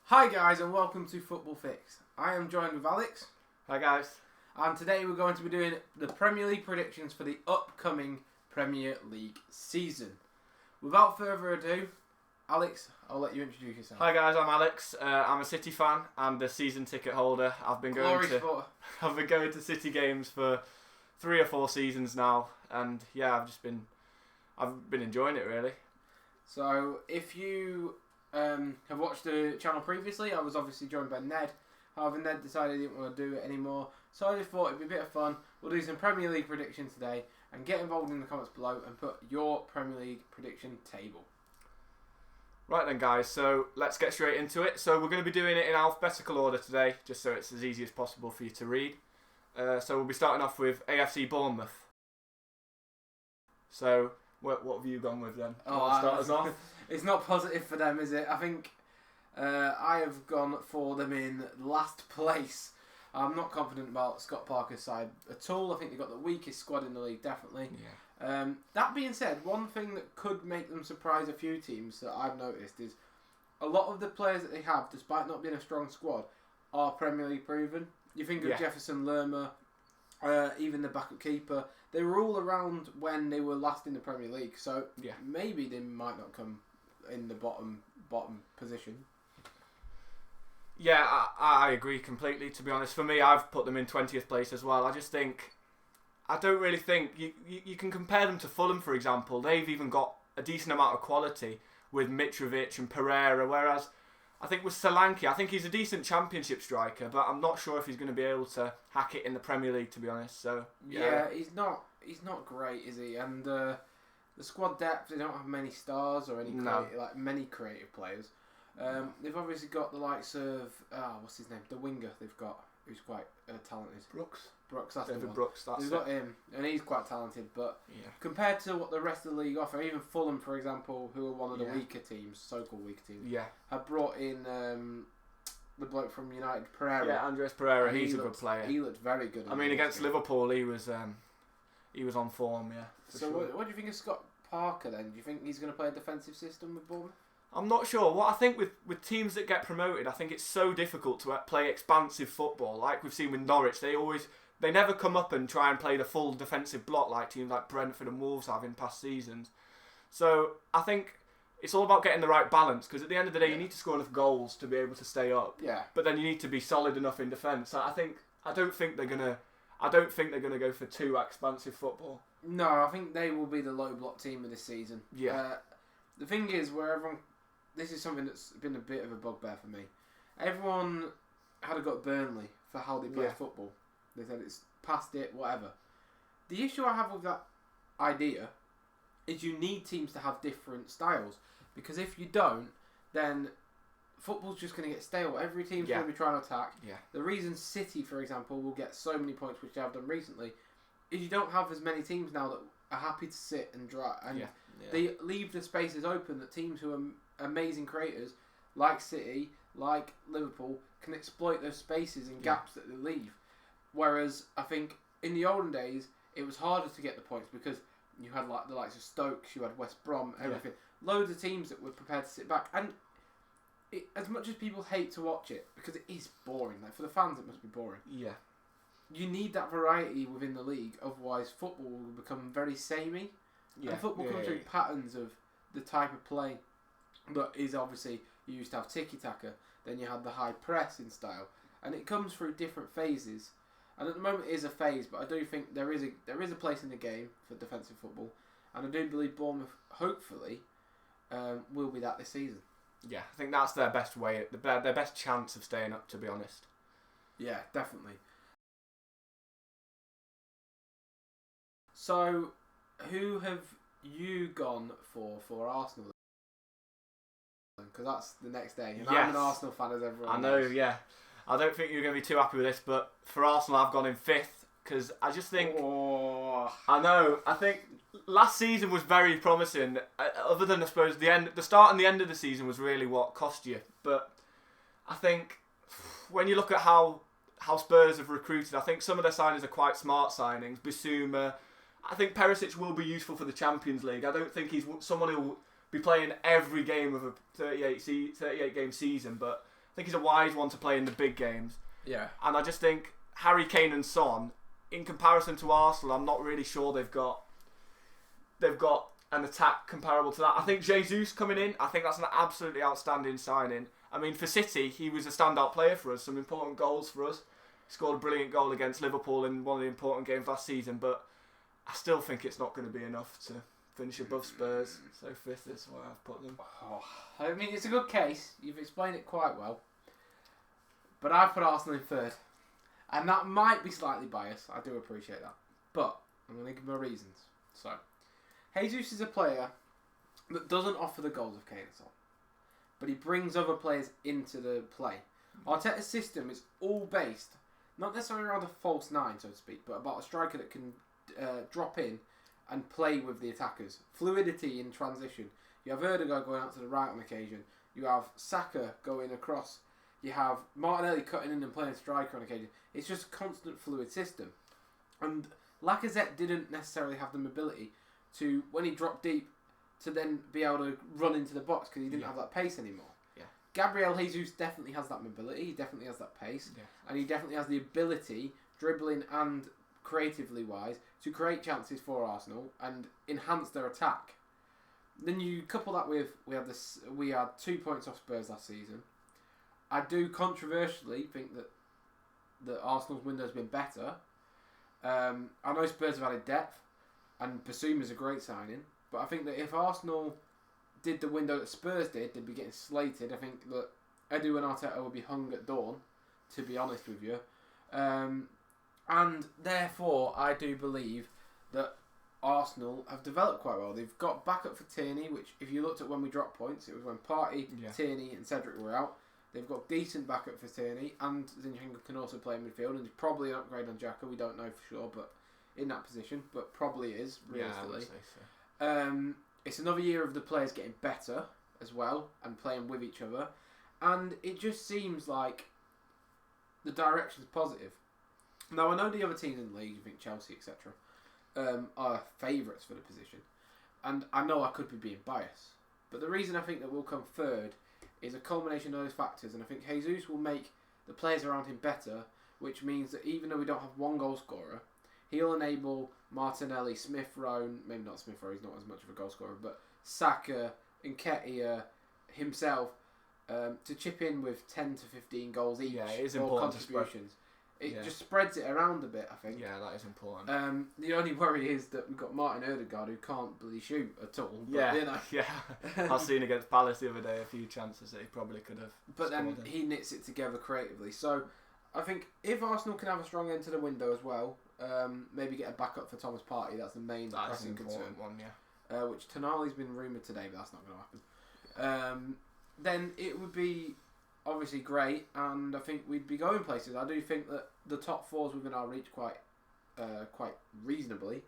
Hi guys and welcome to Football Fix. I am joined with Alex. Hi guys. And today we're going to be doing the Premier League predictions for the upcoming Premier League season. Without further ado, Alex, I'll let you introduce yourself. Hi guys, I'm Alex. I'm a City fan. I'm the season ticket holder. I've been going to City games for 3 or 4 seasons now, and yeah, I've been enjoying it really. So if you have watched the channel previously, I was obviously joined by Ned. However, Ned decided he didn't want to do it anymore, so I just thought it'd be a bit of fun. We'll do some Premier League predictions today, and get involved in the comments below and put your Premier League prediction table. Right then guys, so let's get straight into it. So we're going to be doing it in alphabetical order today, just so it's as easy as possible for you to read. So we'll be starting off with AFC Bournemouth. So what have you gone with then? Start us off? It's not positive for them, is it? I think I have gone for them in last place. I'm not confident about Scott Parker's side at all. I think they've got the weakest squad in the league, definitely. Yeah. That being said, one thing that could make them surprise a few teams that I've noticed is a lot of the players that they have, despite not being a strong squad, are Premier League proven. You think of Jefferson, Lerma, even the backup keeper. They were all around when they were last in the Premier League, so maybe they might not come in the bottom position. Yeah, I agree completely, to be honest. For me, I've put them in 20th place as well. I don't really think you can compare them to Fulham, for example. They've even got a decent amount of quality with Mitrovic and Pereira, whereas I think with Solanke, I think he's a decent championship striker, but I'm not sure if he's going to be able to hack it in the Premier League, to be honest. So yeah, he's not great, is he? And the squad depth, they don't have many stars or many creative players. They've obviously got the likes of what's his name, the winger they've got, who's quite talented. Brooks, that's David the one. Brooks. They've got him, and he's quite talented. But compared to what the rest of the league offer, even Fulham, for example, who are one of the weaker teams, so-called weaker teams, have brought in the bloke from United, Pereira. Yeah, Andres Pereira. He's a good player. He looked very good. I mean, against Liverpool, he was on form. Yeah. So what do you think of Scott Parker then? Do you think he's going to play a defensive system with Bournemouth? I'm not sure. What I think with teams that get promoted, I think it's so difficult to play expansive football. Like we've seen with Norwich, they never come up and try and play the full defensive block like teams like Brentford and Wolves have in past seasons. So I think it's all about getting the right balance, because at the end of the day, you need to score enough goals to be able to stay up. Yeah. But then you need to be solid enough in defence. So I don't think they're gonna go for too expansive football. No, I think they will be the low block team of this season. Yeah. The thing is, this is something that's been a bit of a bugbear for me. Everyone had a go at Burnley for how they play football. They said it's past it, whatever. The issue I have with that idea is you need teams to have different styles, because if you don't, then football's just going to get stale. Every team's going to be trying to attack. Yeah. The reason City, for example, will get so many points, which they have done recently, is you don't have as many teams now that are happy to sit and dry. And they leave the spaces open that teams who are amazing creators, like City, like Liverpool, can exploit those spaces and gaps that they leave. Whereas I think in the olden days, it was harder to get the points because you had like the likes of Stoke, you had West Brom, everything. Loads of teams that were prepared to sit back. And as much as people hate to watch it, because it is boring, like for the fans it must be boring. Yeah. You need that variety within the league, otherwise football will become very samey. Yeah. And football comes through patterns of the type of play that is obviously, you used to have tiki-taka, then you had the high pressing style, and it comes through different phases. And at the moment it is a phase, but I do think there is a place in the game for defensive football, and I do believe Bournemouth, hopefully, will be that this season. Yeah, I think that's their best way, their best chance of staying up, to be honest. Yeah, definitely. So, who have you gone for Arsenal? Because that's the next day. And I'm an Arsenal fan, as everyone knows. Yeah. I don't think you're going to be too happy with this, but for Arsenal, I've gone in 5th, because I just think... I know. I think last season was very promising, other than, I suppose, the start and the end of the season was really what cost you. But I think when you look at how Spurs have recruited, I think some of their signings are quite smart signings. Bissouma, I think Perisic will be useful for the Champions League. I don't think he's someone who will be playing every game of a 38 game season, but I think he's a wise one to play in the big games. Yeah. And I just think Harry Kane and Son, in comparison to Arsenal, I'm not really sure they've got an attack comparable to that. I think Jesus coming in, I think that's an absolutely outstanding signing. I mean, for City, he was a standout player for us, some important goals for us. He scored a brilliant goal against Liverpool in one of the important games last season, but I still think it's not going to be enough to finish above Spurs. So 5th is where I've put them. Oh, I mean, it's a good case. You've explained it quite well. But I've put Arsenal in 3rd. And that might be slightly biased. I do appreciate that. But I'm going to give my reasons. So, Jesus is a player that doesn't offer the goals of Kane and Son, but he brings other players into the play. Arteta's system is all based, not necessarily around a false 9, so to speak, but about a striker that can drop in and play with the attackers. Fluidity in transition. You have Erdegaard going out to the right on occasion. You have Saka going across. You have Martinelli cutting in and playing striker on occasion. It's just a constant fluid system. And Lacazette didn't necessarily have the mobility to, when he dropped deep, to then be able to run into the box because he didn't have that pace anymore. Yeah. Gabriel Jesus definitely has that mobility. He definitely has that pace. Yeah. And he definitely has the ability, dribbling and creatively wise, to create chances for Arsenal and enhance their attack. Then you couple that with we had 2 points off Spurs last season. I do controversially think that Arsenal's window has been better. I know Spurs have added depth, and Basuma's a great signing, but I think that if Arsenal did the window that Spurs did, they'd be getting slated. I think that Edu and Arteta would be hung at dawn, to be honest with you. And therefore, I do believe that Arsenal have developed quite well. They've got backup for Tierney, which if you looked at when we dropped points, it was when Partey, Tierney and Cedric were out. They've got decent backup for Tierney, and Zinchenko can also play in midfield, and he's probably an upgrade on Xhaka. We don't know for sure, but in that position, but probably is, realistically. Yeah, I would say so. It's another year of the players getting better as well, and playing with each other, and it just seems like the direction's positive. Now, I know the other teams in the league, I think Chelsea, etc., are favourites for the position, and I know I could be being biased, but the reason I think that we'll come 3rd is a culmination of those factors, and I think Jesus will make the players around him better, which means that even though we don't have one goal scorer, he'll enable Martinelli, Smith Rowe, maybe not Smith Rowe, he's not as much of a goal scorer, but Saka, Nketiah, himself, to chip in with 10 to 15 goals each. Yeah, it is important contributions. It just spreads it around a bit, I think. Yeah, that is important. The only worry is that we've got Martin Ødegaard who can't really shoot at all. But, yeah. I've seen against Palace the other day a few chances that he probably could have. But then he knits it together creatively. So I think if Arsenal can have a strong end to the window as well, maybe get a backup for Thomas Partey. That's the main pressing concern. Which Tonali's been rumoured today, but that's not going to happen. Then it would be obviously great, and I think we'd be going places. I do think that the top 4's within our reach quite reasonably,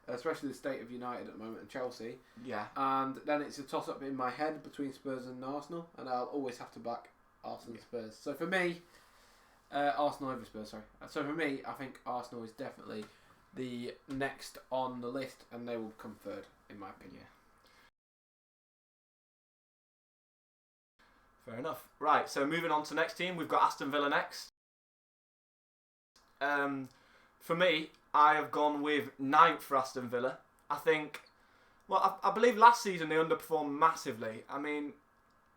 especially the state of United at the moment and Chelsea. Yeah. And then it's a toss-up in my head between Spurs and Arsenal, and I'll always have to back Arsenal and Spurs. So for me, Arsenal over Spurs, sorry. So for me, I think Arsenal is definitely the next on the list, and they will come 3rd, in my opinion. Fair enough. Right, so moving on to next team, we've got Aston Villa next. For me, I have gone with 9th for Aston Villa. I think, I believe last season they underperformed massively. I mean,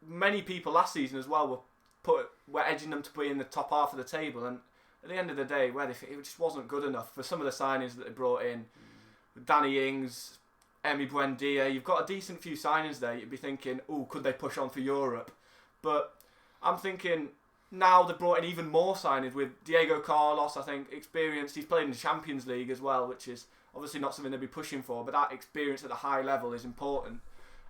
many people last season as well were edging them to be in the top half of the table, and at the end of the day, it just wasn't good enough for some of the signings that they brought in. Danny Ings, Emi Buendia, you've got a decent few signings there. You'd be thinking, could they push on for Europe? But I'm thinking now they've brought in even more signings with Diego Carlos, I think, experienced. He's played in the Champions League as well, which is obviously not something they'd be pushing for, but that experience at a high level is important.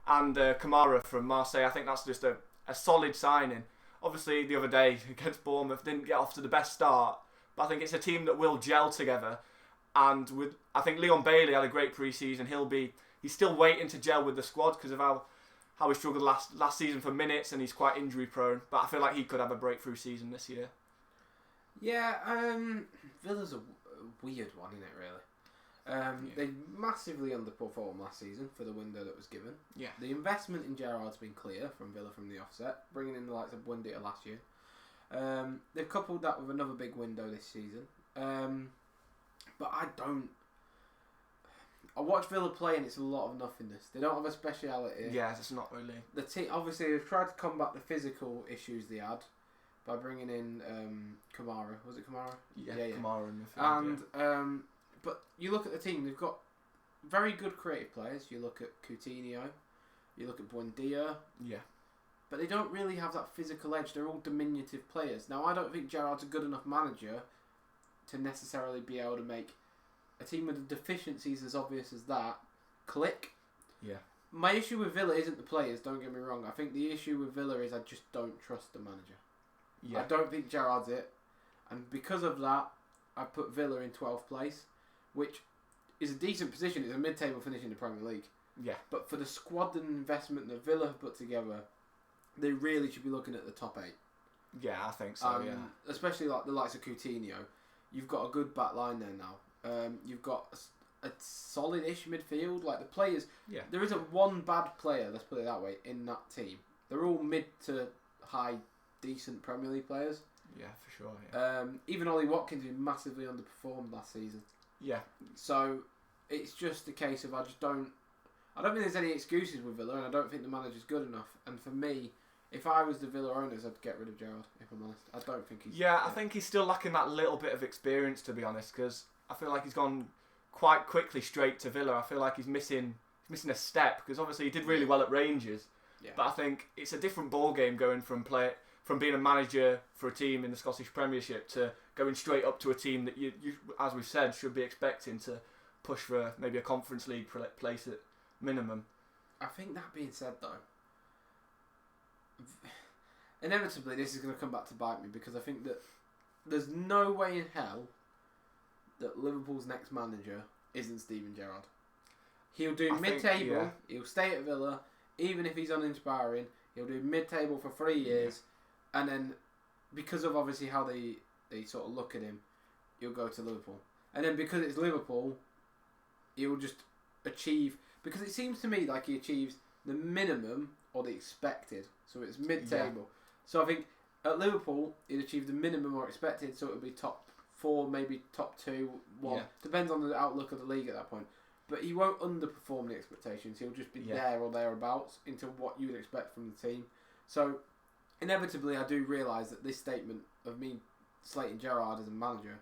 And Kamara from Marseille, I think that's just a solid signing. Obviously, the other day against Bournemouth didn't get off to the best start, but I think it's a team that will gel together. And I think Leon Bailey had a great pre-season. He's still waiting to gel with the squad because of how he struggled last season for minutes, and he's quite injury prone. But I feel like he could have a breakthrough season this year. Yeah, Villa's a weird one, isn't it, really? They massively underperformed last season for the window that was given. Yeah. The investment in Gerrard's been clear from Villa from the offset, bringing in the likes of Buendia last year. They've coupled that with another big window this season. But I watch Villa play and it's a lot of nothingness. They don't have a speciality. Yeah, it's not really. The team, obviously, they've tried to combat the physical issues they had by bringing in Kamara. Was it Kamara? Yeah. Kamara in the field. And but you look at the team, they've got very good creative players. You look at Coutinho, you look at Buendia. Yeah. But they don't really have that physical edge. They're all diminutive players. Now, I don't think Gerrard's a good enough manager to necessarily be able to make a team with the deficiencies as obvious as that click. Yeah. My issue with Villa isn't the players, don't get me wrong. I think the issue with Villa is I just don't trust the manager. Yeah. I don't think Gerrard's it. And because of that, I put Villa in 12th place, which is a decent position. It's a mid-table finish in the Premier League. Yeah. But for the squad and investment that Villa have put together, they really should be looking at the top 8. Yeah, I think so, yeah. Especially like the likes of Coutinho. You've got a good back line there now. You've got a solid-ish midfield. Like the players, there isn't one bad player, let's put it that way, in that team. They're all mid to high, decent Premier League players. Yeah, for sure, yeah. Even Ollie Watkins, who massively underperformed last season. Yeah. So, it's just a case of I don't think there's any excuses with Villa, and I don't think the manager's good enough. And for me, if I was the Villa owners, I'd get rid of Gerrard, if I'm honest. I don't think he's... Yeah, I think he's still lacking that little bit of experience, to be honest, because I feel like he's gone quite quickly straight to Villa. I feel like he's missing a step, because obviously he did really well at Rangers. Yeah. But I think it's a different ball game going from being a manager for a team in the Scottish Premiership to going straight up to a team that you as we've said, should be expecting to push for maybe a Conference League place at minimum. I think that being said, though, inevitably this is going to come back to bite me, because I think that there's no way in hell that Liverpool's next manager isn't Steven Gerrard. He'll do mid-table, he'll stay at Villa, even if he's uninspiring, he'll do mid-table for 3 years, and then, because of obviously how they sort of look at him, he'll go to Liverpool. And then because it's Liverpool, he'll just achieve... Because it seems to me like he achieves the minimum or the expected. So it's mid-table. Yeah. So I think at Liverpool, he'd achieve the minimum or expected, so it would be top 4, maybe top 2, 1. Yeah. Depends on the outlook of the league at that point. But he won't underperform the expectations. He'll just be there or thereabouts into what you would expect from the team. So inevitably, I do realise that this statement of me slating Gerrard as a manager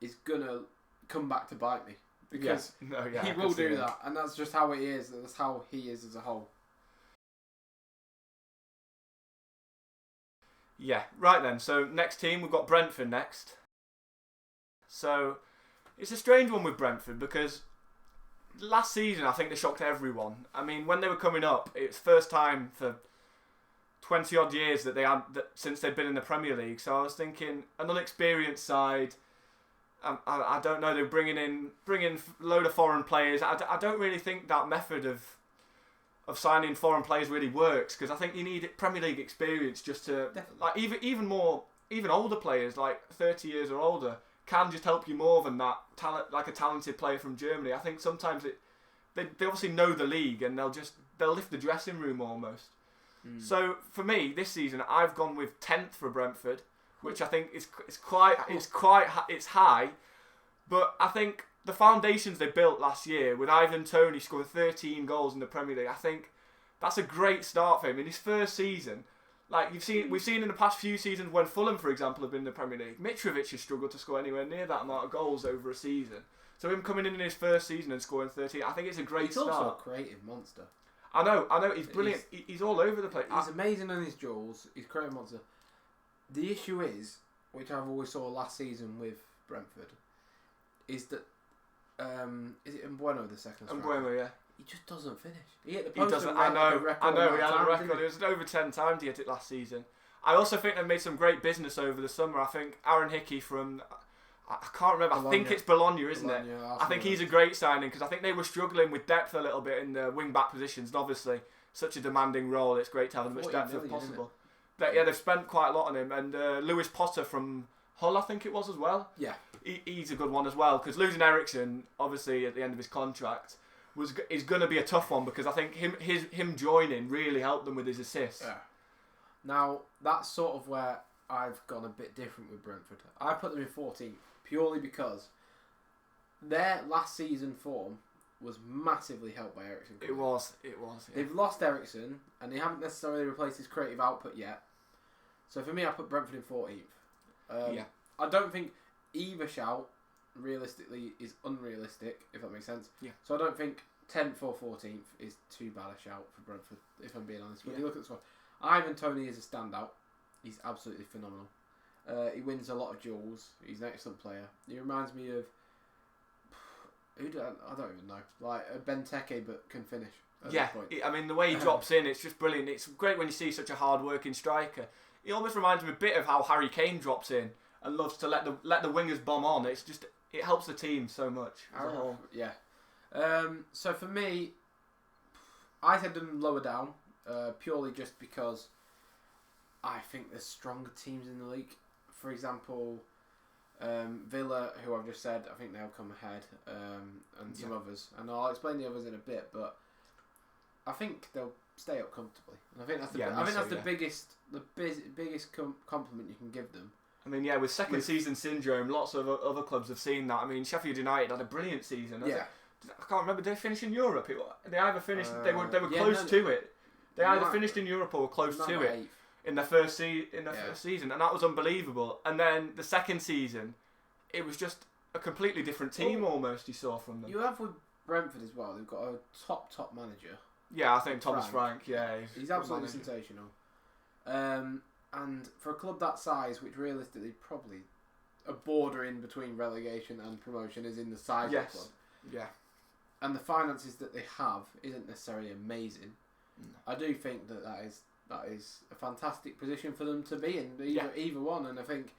is going to come back to bite me. Because he will do that, and that's just how it is. That's how he is as a whole. Yeah, right then. So next team, we've got Brentford next. So it's a strange one with Brentford, because last season I think they shocked everyone. I mean, when they were coming up, it's first time for 20 odd years that they had since they've been in the Premier League. So I was thinking an unexperienced side. I don't know. They're bringing in a load of foreign players. I don't really think that method of signing foreign players really works, because I think you need Premier League experience just to like even older players like 30 years or older can just help you more than that talent, like a talented player from Germany. I think sometimes they obviously know the league, and they'll lift the dressing room almost. So for me this season, I've gone with 10th for Brentford, which I think is high, but I think the foundations they built last year with Ivan Toney scoring 13 goals in the Premier League, I think that's a great start for him in his first season. Like we've seen in the past few seasons when Fulham, for example, have been in the Premier League, Mitrovic has struggled to score anywhere near that amount of goals over a season. So him coming in his first season and scoring 13, I think it's a great start. He's also a creative monster. I know, he's brilliant. He's all over the place. He's amazing on his duels. He's a creative monster. The issue is, which I've always saw last season with Brentford, is that is it Mbuemo the second striker? Mbuemo, yeah. He just doesn't finish. He hit the post. He doesn't. I know. He had a record. It was over 10 times he hit it last season. I also think they've made some great business over the summer. I think Aaron Hickey from I can't remember. Bologna. I think it's Bologna, isn't it? I think he's a great signing, because I think they were struggling with depth a little bit in the wing back positions. And obviously, such a demanding role. It's great to have as much depth as possible. But yeah, they've spent quite a lot on him, and Lewis Potter from Hull, I think it was as well. Yeah, he's a good one as well, because losing Ericsson, obviously at the end of his contract, is going to be a tough one, because I think him joining really helped them with his assists. Yeah. Now that's sort of where I've gone a bit different with Brentford. I put them in 14th purely because their last season form was massively helped by Eriksen. It was. Yeah. They've lost Eriksen and they haven't necessarily replaced his creative output yet. So for me, I put Brentford in 14th. I don't think either shout realistically is unrealistic, if that makes sense. Yeah. So I don't think 10th or 14th is too bad a shout for Brentford, if I'm being honest. When you look at the squad, Ivan Toney is a standout. He's absolutely phenomenal. He wins a lot of duels. He's an excellent player. He reminds me of I don't even know, like a Benteke, but can finish. I mean the way he drops in, it's just brilliant. It's great when you see such a hard-working striker. He almost reminds me a bit of how Harry Kane drops in and loves to let the wingers bomb on. It's just it helps the team so much as a whole. Yeah. So for me, I had them lower down purely just because I think there's stronger teams in the league. For example, Villa, who I've just said, I think they'll come ahead, and some others. And I'll explain the others in a bit, but I think they'll stay up comfortably. And I think that's the biggest compliment you can give them. I mean, with second season syndrome, lots of other clubs have seen that. I mean, Sheffield United had a brilliant season. I can't remember. Did they finish in Europe? They either finished. They were close to it. They either finished in Europe or were close to it in their first season, and that was unbelievable. And then the second season, it was just a completely different team almost. You saw from them. You have with Brentford as well. They've got a top manager. Yeah, I think Thomas Frank. He's absolutely sensational. And for a club that size, which realistically probably a border in between relegation and promotion is in the size of the club. Yeah. And the finances that they have isn't necessarily amazing. No. I do think that is a fantastic position for them to be in, either one. And I think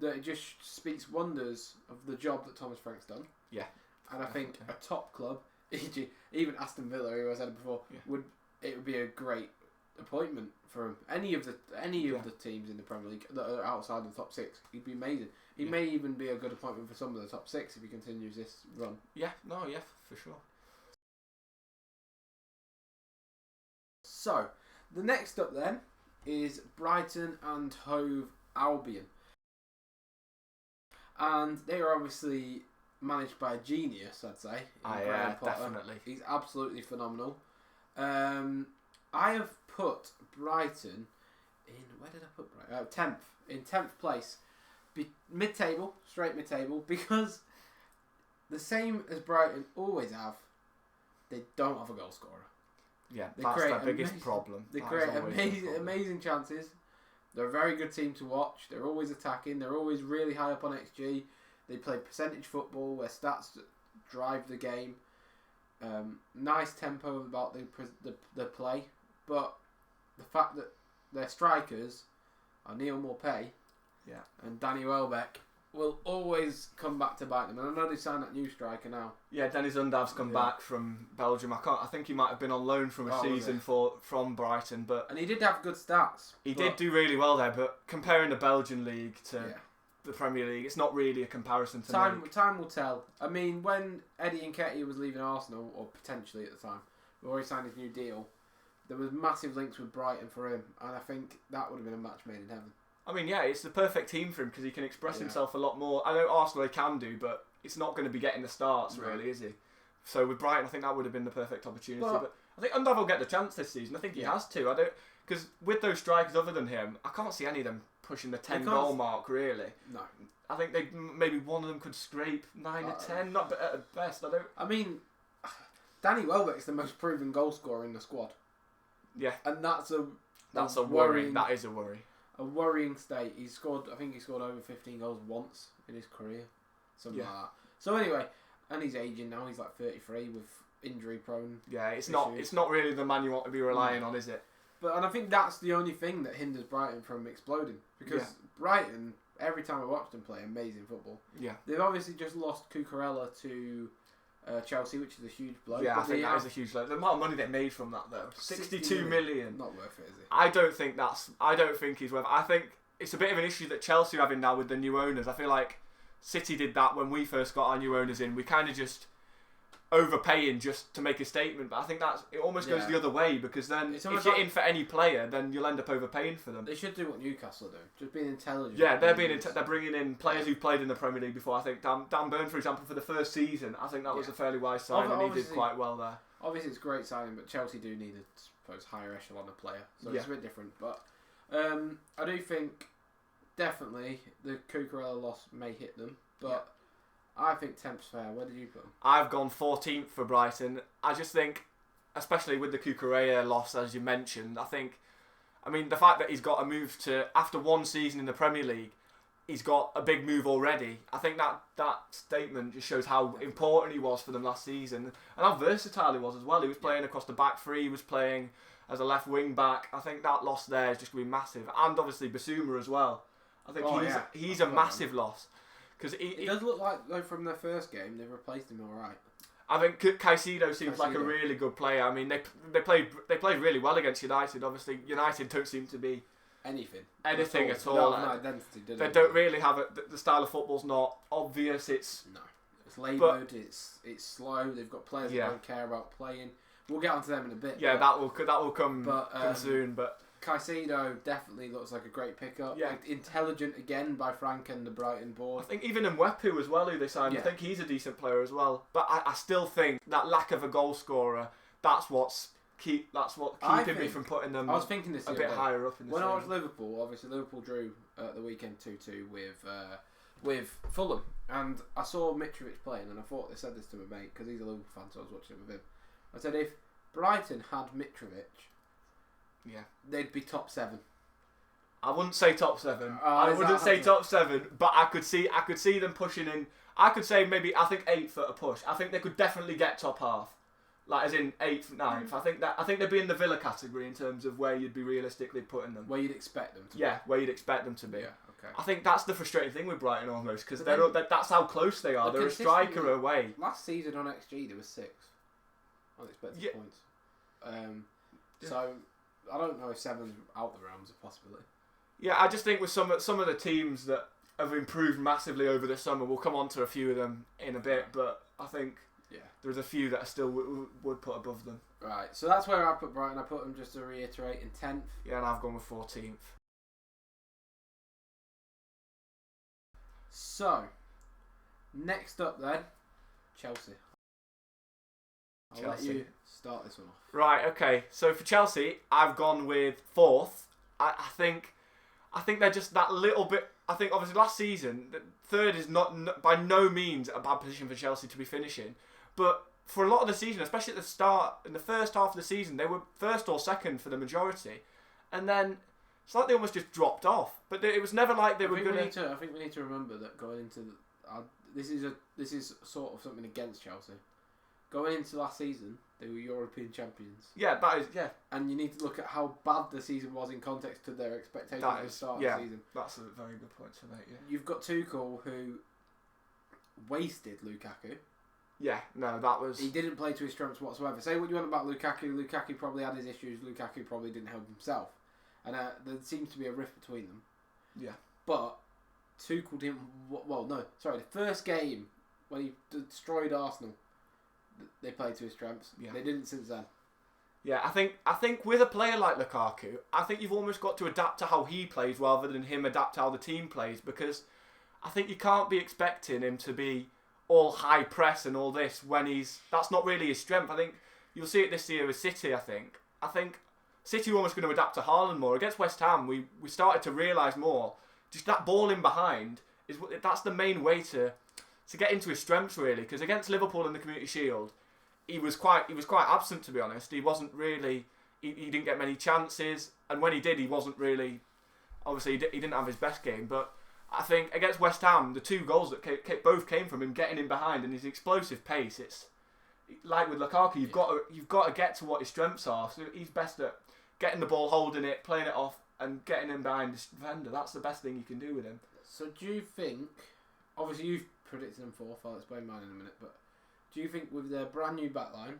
that it just speaks wonders of the job that Thomas Frank's done. Yeah. And I think a top club, e.g. even Aston Villa, who I said it before, would be a great appointment for any of the teams in the Premier League that are outside the top 6. He'd be amazing. He may even be a good appointment for some of the top 6 if he continues this run. For sure. So the next up then is Brighton and Hove Albion, and they are obviously managed by a genius, I'd say. Definitely. He's absolutely phenomenal. I have put Brighton in... Where did I put Brighton? 10th. In 10th place. Mid-table. Straight mid-table. Because the same as Brighton always have, they don't have a goal scorer. Yeah, that's their biggest problem. They create amazing chances. They're a very good team to watch. They're always attacking. They're always really high up on XG. They play percentage football where stats drive the game. Nice tempo about the play. But the fact that their strikers are Neil Maupay and Danny Welbeck will always come back to bite them. And I know they signed that new striker now. Yeah, Dennis Undav's come back from Belgium. I think he might have been on loan from a season from Brighton, and he did have good stats. He did do really well there, but comparing the Belgian league to the Premier League, it's not really a comparison to Time will tell. I mean, when Eddie Nketiah was leaving Arsenal, or potentially at the time, before he signed his new deal, there was massive links with Brighton for him, and I think that would have been a match made in heaven. I mean, it's the perfect team for him because he can express himself a lot more. I know Arsenal they can do, but it's not going to be getting the starts, really, is he? So with Brighton, I think that would have been the perfect opportunity. But I think Undav will get the chance this season. I think he has to. Because with those strikers other than him, I can't see any of them pushing the 10-goal mark, really. No. I think maybe one of them could scrape 9 or 10, not at best. I mean, Danny Welbeck's the most proven goal scorer in the squad. Yeah. And that's a worry. That is a worry. A worrying state. I think he scored over 15 goals once in his career. Something like that. So anyway, and he's aging now. He's like 33 with injury prone. Yeah, it's not really the man you want to be relying on, is it? And I think that's the only thing that hinders Brighton from exploding. Because Brighton, every time I watch them play, amazing football. Yeah. They've obviously just lost Cucurella to Chelsea, which is a huge blow. Yeah, I think that is a huge blow. The amount of money they made from that, though, 62 million. Not worth it, is it? I don't think he's worth it. I think it's a bit of an issue that Chelsea are having now with the new owners. I feel like City did that when we first got our new owners in. We kind of just overpaying just to make a statement. But I think it almost goes the other way, because then if you're in for any player, then you'll end up overpaying for them. They should do what Newcastle do, just being intelligent. Yeah, they're bringing in players who've played in the Premier League before. I think Dan Burn, for example, for the first season, I think that was a fairly wise sign, and he did quite well there. Obviously, it's a great signing, but Chelsea do need higher echelon of player, so it's a bit different. But I do think definitely the Cucurella loss may hit them, but I think 10th's fair. Where did you put them? I've gone 14th for Brighton. I just think, especially with the Cucurella loss, as you mentioned, I mean, the fact that he's got a move to, after one season in the Premier League, he's got a big move already. I think that statement just shows how important he was for them last season, and how versatile he was as well. He was playing across the back three, he was playing as a left wing back. I think that loss there is just going to be massive. And obviously Basuma as well. I think he's a massive loss. Because it does look like, though, from their first game, they've replaced him all right. I think Caicedo seems like a really good player. I mean, they played really well against United. Obviously, United don't seem to be anything at all. No identity, they don't really have the style of football's not obvious. It's laboured. It's slow. They've got players that don't care about playing. We'll get onto them in a bit. Yeah, that will come soon. But Caicedo definitely looks like a great pickup. Yeah. Intelligent again by Frank and the Brighton board. I think even Mwepu as well, who they signed, I think he's a decent player as well. But I still think that lack of a goal scorer, that's what's keeping me from putting them I was thinking this a bit higher up in the When I was Liverpool, obviously Liverpool drew at the weekend 2-2 with Fulham. And I saw Mitrovic playing, and I thought, they said this to my mate, because he's a Liverpool fan, so I was watching it with him. I said, if Brighton had Mitrovic, they'd be top 7. I wouldn't say top 7. I wouldn't say top 7, but I could see them pushing in. I could say maybe 8th at a push. I think they could definitely get top half, like as in 8th, 9th. I think they'd be in the Villa category in terms of where you'd be realistically putting them. Where you'd expect them to be. Yeah, where you'd expect them to be. Yeah, okay. I think that's the frustrating thing with Brighton almost, because that's how close they are. They're a striker away. Last season on XG they were 6th. Unexpected points. So I don't know if 7's out the realms of possibility. Yeah, I just think with some of the teams that have improved massively over the summer, we'll come on to a few of them in a bit, but I think there's a few that I still would put above them. Right, so that's where I put Brighton. I put them, just to reiterate, in 10th. Yeah, and I've gone with 14th. So, next up then, Chelsea. I'll let you start this one off. Right, okay. So for Chelsea, I've gone with 4th. I think they're just that little bit. I think obviously last season, 3rd is not by no means a bad position for Chelsea to be finishing. But for a lot of the season, especially at the start, in the first half of the season, they were 1st or 2nd for the majority. And then it's like they almost just dropped off. But it was never like they were going to... I think we need to remember that going into... this is sort of something against Chelsea. Going into last season, they were European champions. Yeah, that is, And you need to look at how bad the season was in context to their expectations at the start of the season. That's a very good point to make, You've got Tuchel, who wasted Lukaku. Yeah, no, that was... He didn't play to his strengths whatsoever. Say what you want about Lukaku. Lukaku probably had his issues. Lukaku probably didn't help himself. And there seems to be a rift between them. Yeah. But Tuchel didn't... Well, no. Sorry, the first game, when he destroyed Arsenal, they played to his strengths. Yeah. They didn't since then. Yeah, I think with a player like Lukaku, I think you've almost got to adapt to how he plays rather than him adapt to how the team plays, because I think you can't be expecting him to be all high press and all this when that's not really his strength. I think you'll see it this year with City, I think City are almost going to adapt to Haaland more. Against West Ham, we started to realise more, just that ball in behind, that's the main way to get into his strengths, really, because against Liverpool in the Community Shield, he was quite absent, to be honest. He wasn't really, he didn't get many chances, and when he did, he wasn't really, obviously he didn't have his best game, but I think against West Ham, the 2 goals that both came from him getting in behind and his explosive pace. It's like with Lukaku, you've got to get to what his strengths are. So he's best at getting the ball, holding it, playing it off, and getting him behind his defender. That's the best thing you can do with him. So do you think? Obviously, you've predicted him 4th. I'll explain mine in a minute. But do you think with their brand new backline,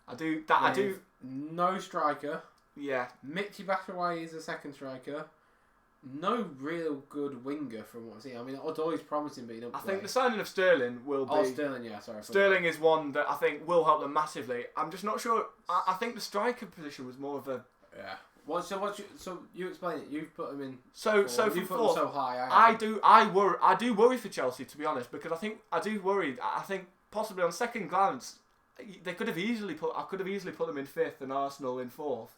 I do. No striker. Yeah. Michy Batshuayi is a second striker. no real good winger from what I've seen. I mean, Odoi is promising, but he don't play. I think the signing of Sterling will be... Oh, Sterling, yeah, sorry. Sterling is one that I think will help them massively. I'm just not sure. I think the striker position was more of a... Yeah. So you explain it. You've put him in... So you for put him fourth, so high. I do worry for Chelsea, to be honest, because I do worry. I think possibly on second glance, I could have easily put them in fifth and Arsenal in fourth.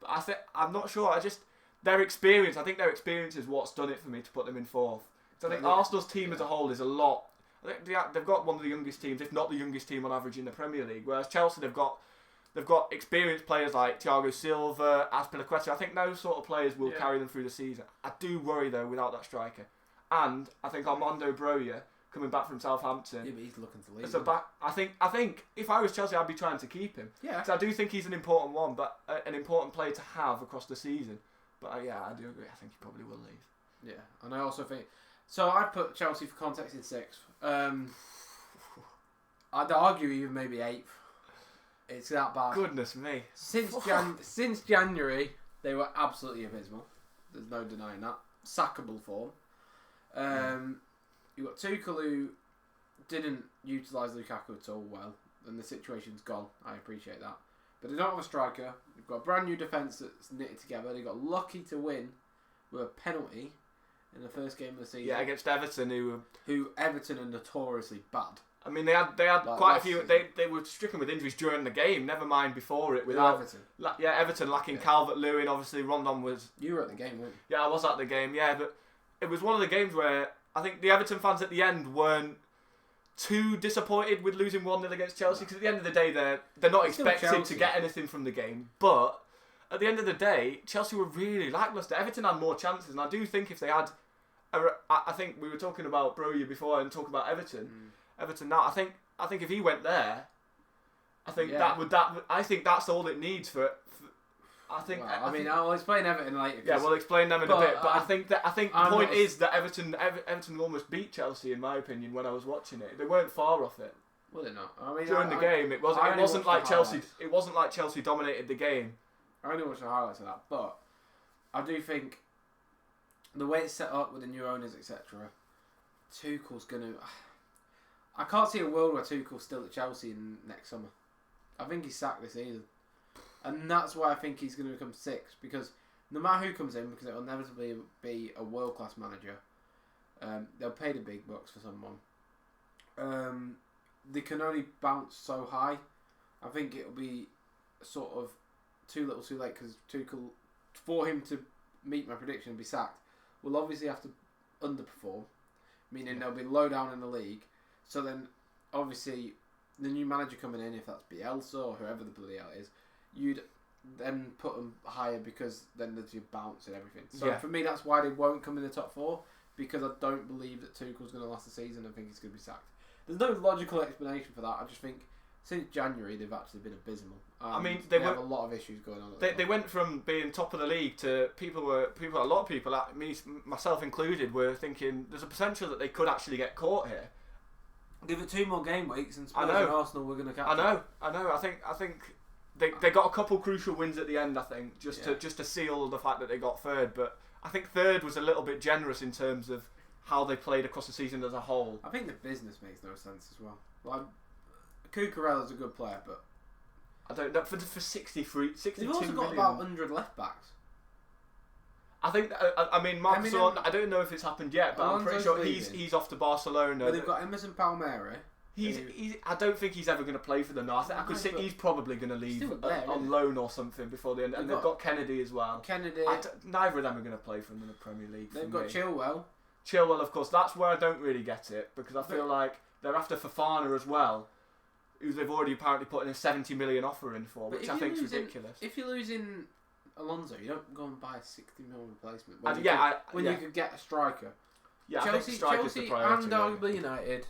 But I'm not sure. Their experience is what's done it for me to put them in fourth. So I think Arsenal's team as a whole is a lot. I think they've got one of the youngest teams, if not the youngest team on average in the Premier League. Whereas Chelsea, they've got experienced players like Thiago Silva, Azpilicueta. I think those sort of players will carry them through the season. I do worry though without that striker, and I think Armando Broja coming back from Southampton. Yeah, but he's looking to leave. As a back, I think if I was Chelsea, I'd be trying to keep him. Yeah. Because I do think he's an important one, but an important player to have across the season. But I do agree. I think he probably will leave. Yeah, and I also think... So I put Chelsea for context in sixth. I'd argue even maybe eighth. It's that bad. Goodness me. Since January, they were absolutely abysmal. There's no denying that. Sackable form. You've got Tuchel who didn't utilise Lukaku at all well, and the situation's gone. I appreciate that. But they don't have a striker. They've got a brand new defence that's knitted together. They got lucky to win with a penalty in the first game of the season. Yeah, against Everton, who Everton are notoriously bad. I mean, they had like quite a few. They were stricken with injuries during the game. Never mind before it. Without Everton. Everton lacking Calvert-Lewin. Obviously, Rondon was. You were at the game, weren't you? Yeah, I was at the game. Yeah, but it was one of the games where I think the Everton fans at the end weren't too disappointed with losing 1-0 against Chelsea, because at the end of the day they're not expected to get anything from the game. But at the end of the day, Chelsea were really lacklustre. Everton had more chances, and I do think if they had, I think we were talking about Broja before and talking about Everton. Everton now, I think if he went there, I think I think that's all it needs for. I think. Well, I mean, I'll explain Everton later. Yeah, we'll explain them in a bit. But I think the point is that Everton almost beat Chelsea, in my opinion, when I was watching it. They weren't far off it. Well, they're not. I mean, during the game, it wasn't like Chelsea. It wasn't like Chelsea dominated the game. I only watched the highlights of that, but I do think the way it's set up with the new owners, etc. Tuchel's gonna. I can't see a world where Tuchel's still at Chelsea next summer. I think he's sacked this season. And that's why I think he's going to become sixth, because no matter who comes in, because it'll inevitably be a world-class manager, they'll pay the big bucks for someone. They can only bounce so high. I think it'll be sort of too little too late, because Tuchel, for him to meet my prediction and be sacked, will obviously have to underperform, meaning they'll be low down in the league. So then, obviously, the new manager coming in, if that's Bielsa or whoever the bloody hell is, you'd then put them higher, because then there's your bounce and everything. So for me, that's why they won't come in the top four, because I don't believe that Tuchel's going to last the season. I think he's going to be sacked. There's no logical explanation for that. I just think since January they've actually been abysmal. I mean, they have a lot of issues going on. They went from being top of the league to a lot of people, me myself included, were thinking there's a potential that they could actually get caught here. Give it 2 more game weeks and Spurs and Arsenal we're going to catch. I know. I think they got a couple crucial wins at the end. I think just to seal the fact that they got third. But I think third was a little bit generous in terms of how they played across the season as a whole. I think the business makes no sense as well. Like, Cucurella's a good player, but I don't know for 63, 62 they've also got million. about 100 left backs. I think. I mean, Marcus. I don't know if it's happened yet, but I'm pretty sure he's off to Barcelona. But they've got Emerson Palmieri. I don't think he's ever going to play for them now. I could see he's probably going to leave on loan or something before the end. And they've got Kennedy as well. Neither of them are going to thave them in the Premier League. They've got Chilwell. Chilwell, of course. That's where I don't really get it, because I feel like they're after Fofana as well, who they've already apparently put in a 70 million offer in for, which I think is ridiculous. If you're losing Alonso, you don't go and buy a 60 million replacement. When you could get a striker. Yeah, Chelsea the priority, and arguably United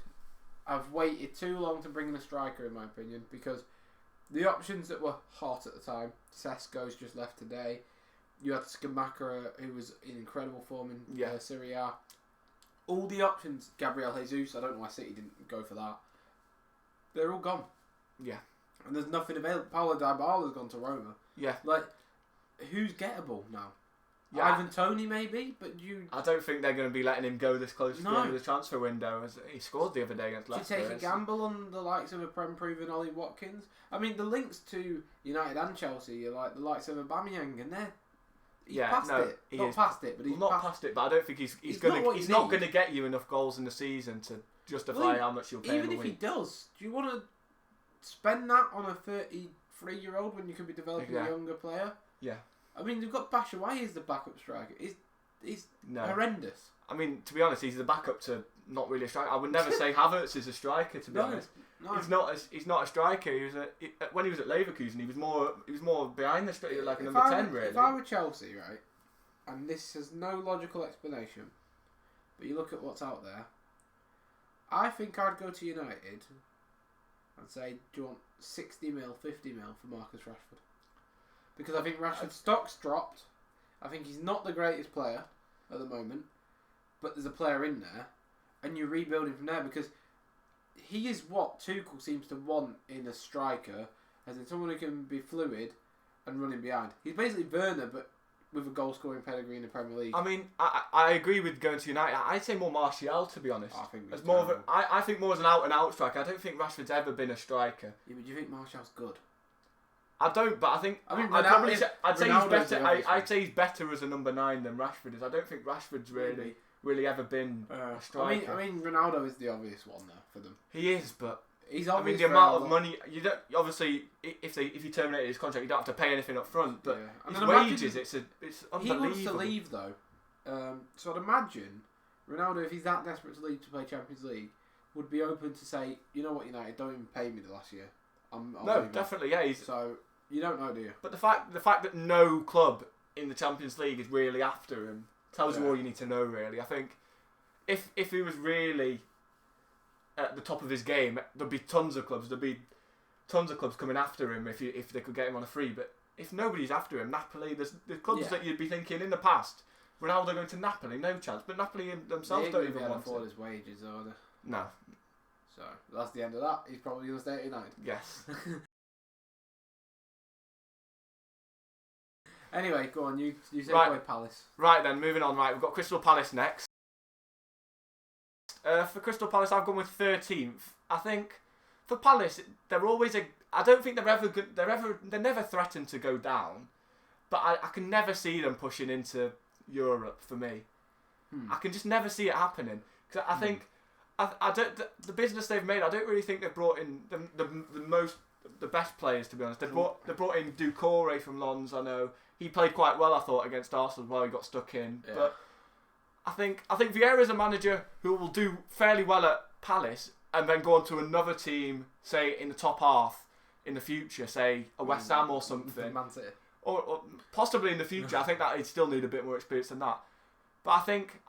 have waited too long to bring in a striker, in my opinion, because the options that were hot at the time, Sesko's just left today. You had Scamacca, who was in incredible form in Serie A. All the options, Gabriel Jesus, I don't know why City didn't go for that. They're all gone. Yeah. And there's nothing available. Paulo Dybala's gone to Roma. Yeah. Like, who's gettable now? Yeah. Ivan Toney maybe, but I don't think they're going to be letting him go this close to the end of the transfer window. As he scored the other day against Leicester. To take a gamble on the likes of a Prem-proven Ollie Watkins. I mean, the links to United and Chelsea are like the likes of Aubameyang, and he's past it. Not past it, but he's not past it. But I don't think he's not going to get you enough goals in the season to justify how much you'll pay him a week. Even if he does, do you want to spend that on a 33-year-old when you could be developing a younger player? Yeah. I mean, you've got Batshuayi as the backup striker. He's horrendous. I mean, to be honest, he's the backup to not really a striker. I would never say Havertz is a striker. To be honest, no. He's not a striker. When he was at Leverkusen, he was more behind the striker, like a number 10 really. If I were Chelsea, right, and this has no logical explanation, but you look at what's out there, I think I'd go to United and say, do you want 60 mil, 50 mil for Marcus Rashford? Because I think Rashford's stock's dropped. I think he's not the greatest player at the moment, but there's a player in there, and you're rebuilding from there because he is what Tuchel seems to want in a striker, as in someone who can be fluid and running behind. He's basically Werner, but with a goal-scoring pedigree in the Premier League. I mean, I agree with going to United. I'd say more Martial, to be honest. I think more as an out-and-out striker. I don't think Rashford's ever been a striker. Yeah, but do you think Martial's good? I don't, but I think I'd say he's better. I'd say he's better as a number 9 than Rashford is. I don't think Rashford's really ever been a striker. I mean, Ronaldo is the obvious one there for them. He is, but he's obvious. I mean, the amount of money you don't obviously if you terminate his contract, you don't have to pay anything up front. But his wages, it's unbelievable. He wants to leave though, so I'd imagine Ronaldo, if he's that desperate to leave to play Champions League, would be open to say, you know what, United, don't even pay me the last year. No, definitely, yeah. So. You don't know, do you? But the fact that no club in the Champions League is really after him tells you all you need to know, really. I think if he was really at the top of his game, there'd be tons of clubs. There'd be tons of clubs coming after him if they could get him on a free. But if nobody's after him, Napoli, there's clubs that you'd be thinking in the past, Ronaldo going to Napoli, no chance. But Napoli themselves don't even want to afford his wages, are they? No. So that's the end of that. He's probably going to stay at United. Yes. Anyway, go on. You say right. Palace. Right then, moving on. Right, we've got Crystal Palace next. For Crystal Palace, I've gone with 13th. I think for Palace, they're always I don't think they're ever good. They're never threatened to go down, but I can never see them pushing into Europe. For me, I can just never see it happening because I think I don't the business they've made. I don't really think they've brought in the best players. To be honest, they brought in Doucouré from Lens. I know. He played quite well, I thought, against Arsenal as well. He got stuck in. Yeah. But I think Vieira's a manager who will do fairly well at Palace and then go on to another team, say, in the top half in the future, say, a West Ham or something. Man City. Or possibly in the future. I think that he'd still need a bit more experience than that. But I think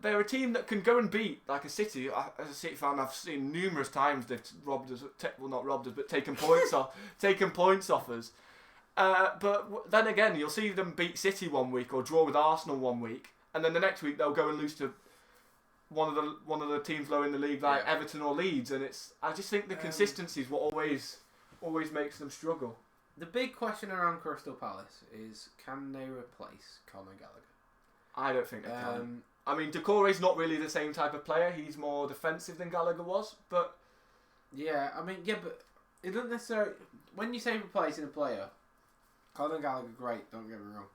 they're a team that can go and beat, like a City. As a City fan, I've seen numerous times they've robbed us, not robbed us, but taken points off us. But then again, you'll see them beat City one week or draw with Arsenal one week, and then the next week they'll go and lose to one of the teams low in the league, like Everton or Leeds. And I just think the consistency is what always makes them struggle. The big question around Crystal Palace is, can they replace Conor Gallagher? I don't think they can. I mean, Doucouré's not really the same type of player. He's more defensive than Gallagher was, but but it doesn't necessarily. When you say replacing a player. Conor Gallagher, great, don't get me wrong.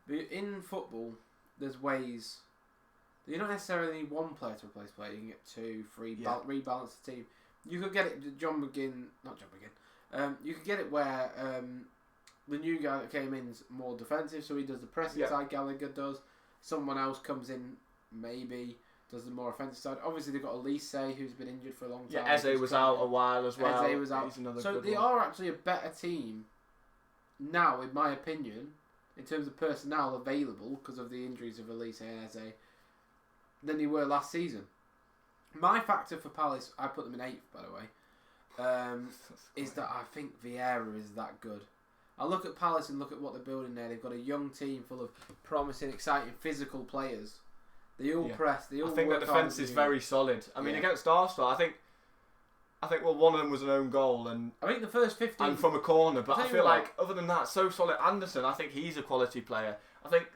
But in football, there's ways. You don't necessarily need one player to replace a player. You can get 2, 3, rebalance the team. You could get it, you could get it where the new guy that came in is more defensive, so he does the pressing side, Gallagher does. Someone else comes in, maybe, does the more offensive side. Obviously, they've got Elise, who's been injured for a long time. Yeah, Eze was out a while as well. Eze was out. So they are actually a better team now, in my opinion, in terms of personnel available because of the injuries of Elise and Eze, than they were last season. My factor for Palace, I put them in 8th, by the way, is that I think Vieira is that good. I look at Palace and look at what they're building there. They've got a young team full of promising, exciting, physical players. They all press. They all. I think the defence is very solid. I mean, against Arsenal, I think one of them was an own goal, and I think the first 15 and from a corner. But I feel like other than that, so solid. Anderson, I think he's a quality player. I think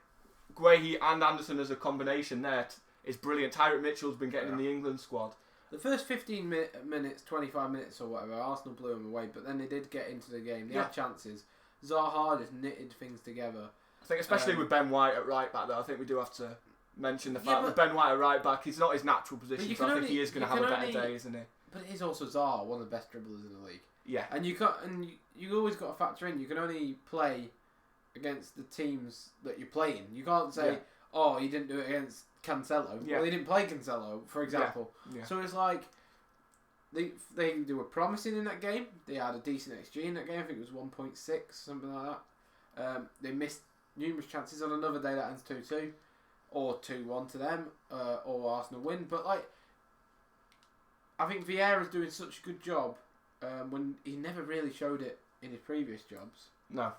Guehi and Anderson as a combination there is brilliant. Tyrek Mitchell's been getting in the England squad. The first 15 minutes, 25 minutes or whatever, Arsenal blew them away, but then they did get into the game. They had chances. Zaha just knitted things together. I think especially with Ben White at right back, though, I think we do have to mention the fact that Ben White at right back, he's not his natural position, so I think he is going to have a better day, isn't he? But it is also Zaha, one of the best dribblers in the league. Yeah. And you always got to factor in, you can only play against the teams that you're playing. You can't say, oh, he didn't do it against Cancelo. Yeah. Well, he didn't play Cancelo, for example. Yeah. So it's like they were promising in that game. They had a decent XG in that game. I think it was 1.6, something like that. They missed numerous chances. On another day that ends 2-2 or 2-1 to them, or Arsenal win. But like, I think Vieira's doing such a good job when he never really showed it in his previous jobs. No.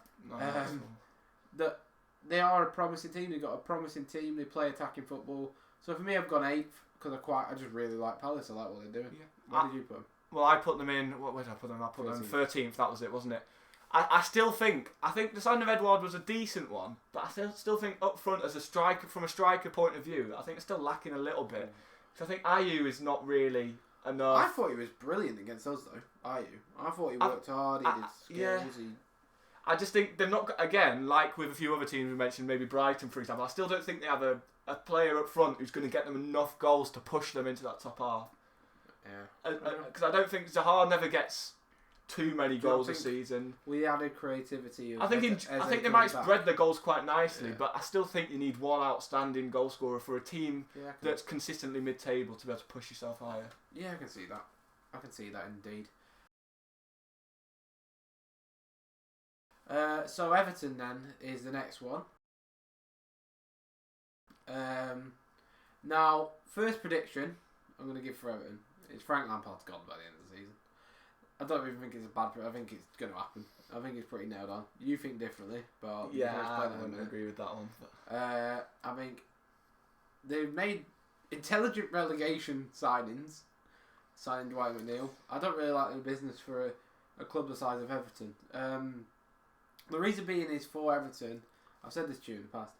That they are a promising team. They've got a promising team. They play attacking football. So for me, I've gone 8th because I just really like Palace. I like what they're doing. Yeah. Where did you put them? Well, I put them in. Where did I put them? I put them 13th. That was it, wasn't it? I still think the signing of Edouard was a decent one, but I still think up front as a striker, from a striker point of view, I think it's still lacking a little bit. So I think Ayew is not really enough. I thought he was brilliant against us though. Ayew. I thought he worked hard. He did skills. I just think they're not, again, like with a few other teams we mentioned, maybe Brighton for example, I still don't think they have a player up front who's going to get them enough goals to push them into that top half. Yeah. Because I don't think Zaha never gets too many goals a season. We added creativity. I think they might spread their goals quite nicely, but I still think you need one outstanding goal scorer for a team that's consistently mid-table to be able to push yourself higher. Yeah, I can see that. I can see that indeed. So Everton then is the next one. Now, first prediction I'm going to give for Everton is Frank Lampard's gone by the end of the season. I don't even think it's a bad prediction. I think it's going to happen. I think it's pretty nailed on. You think differently, but I wouldn't agree with that one. I think they've made intelligent relegation signings. Signing Dwight McNeil. I don't really like the business for a club the size of Everton. The reason being is for Everton, I've said this to you in the past,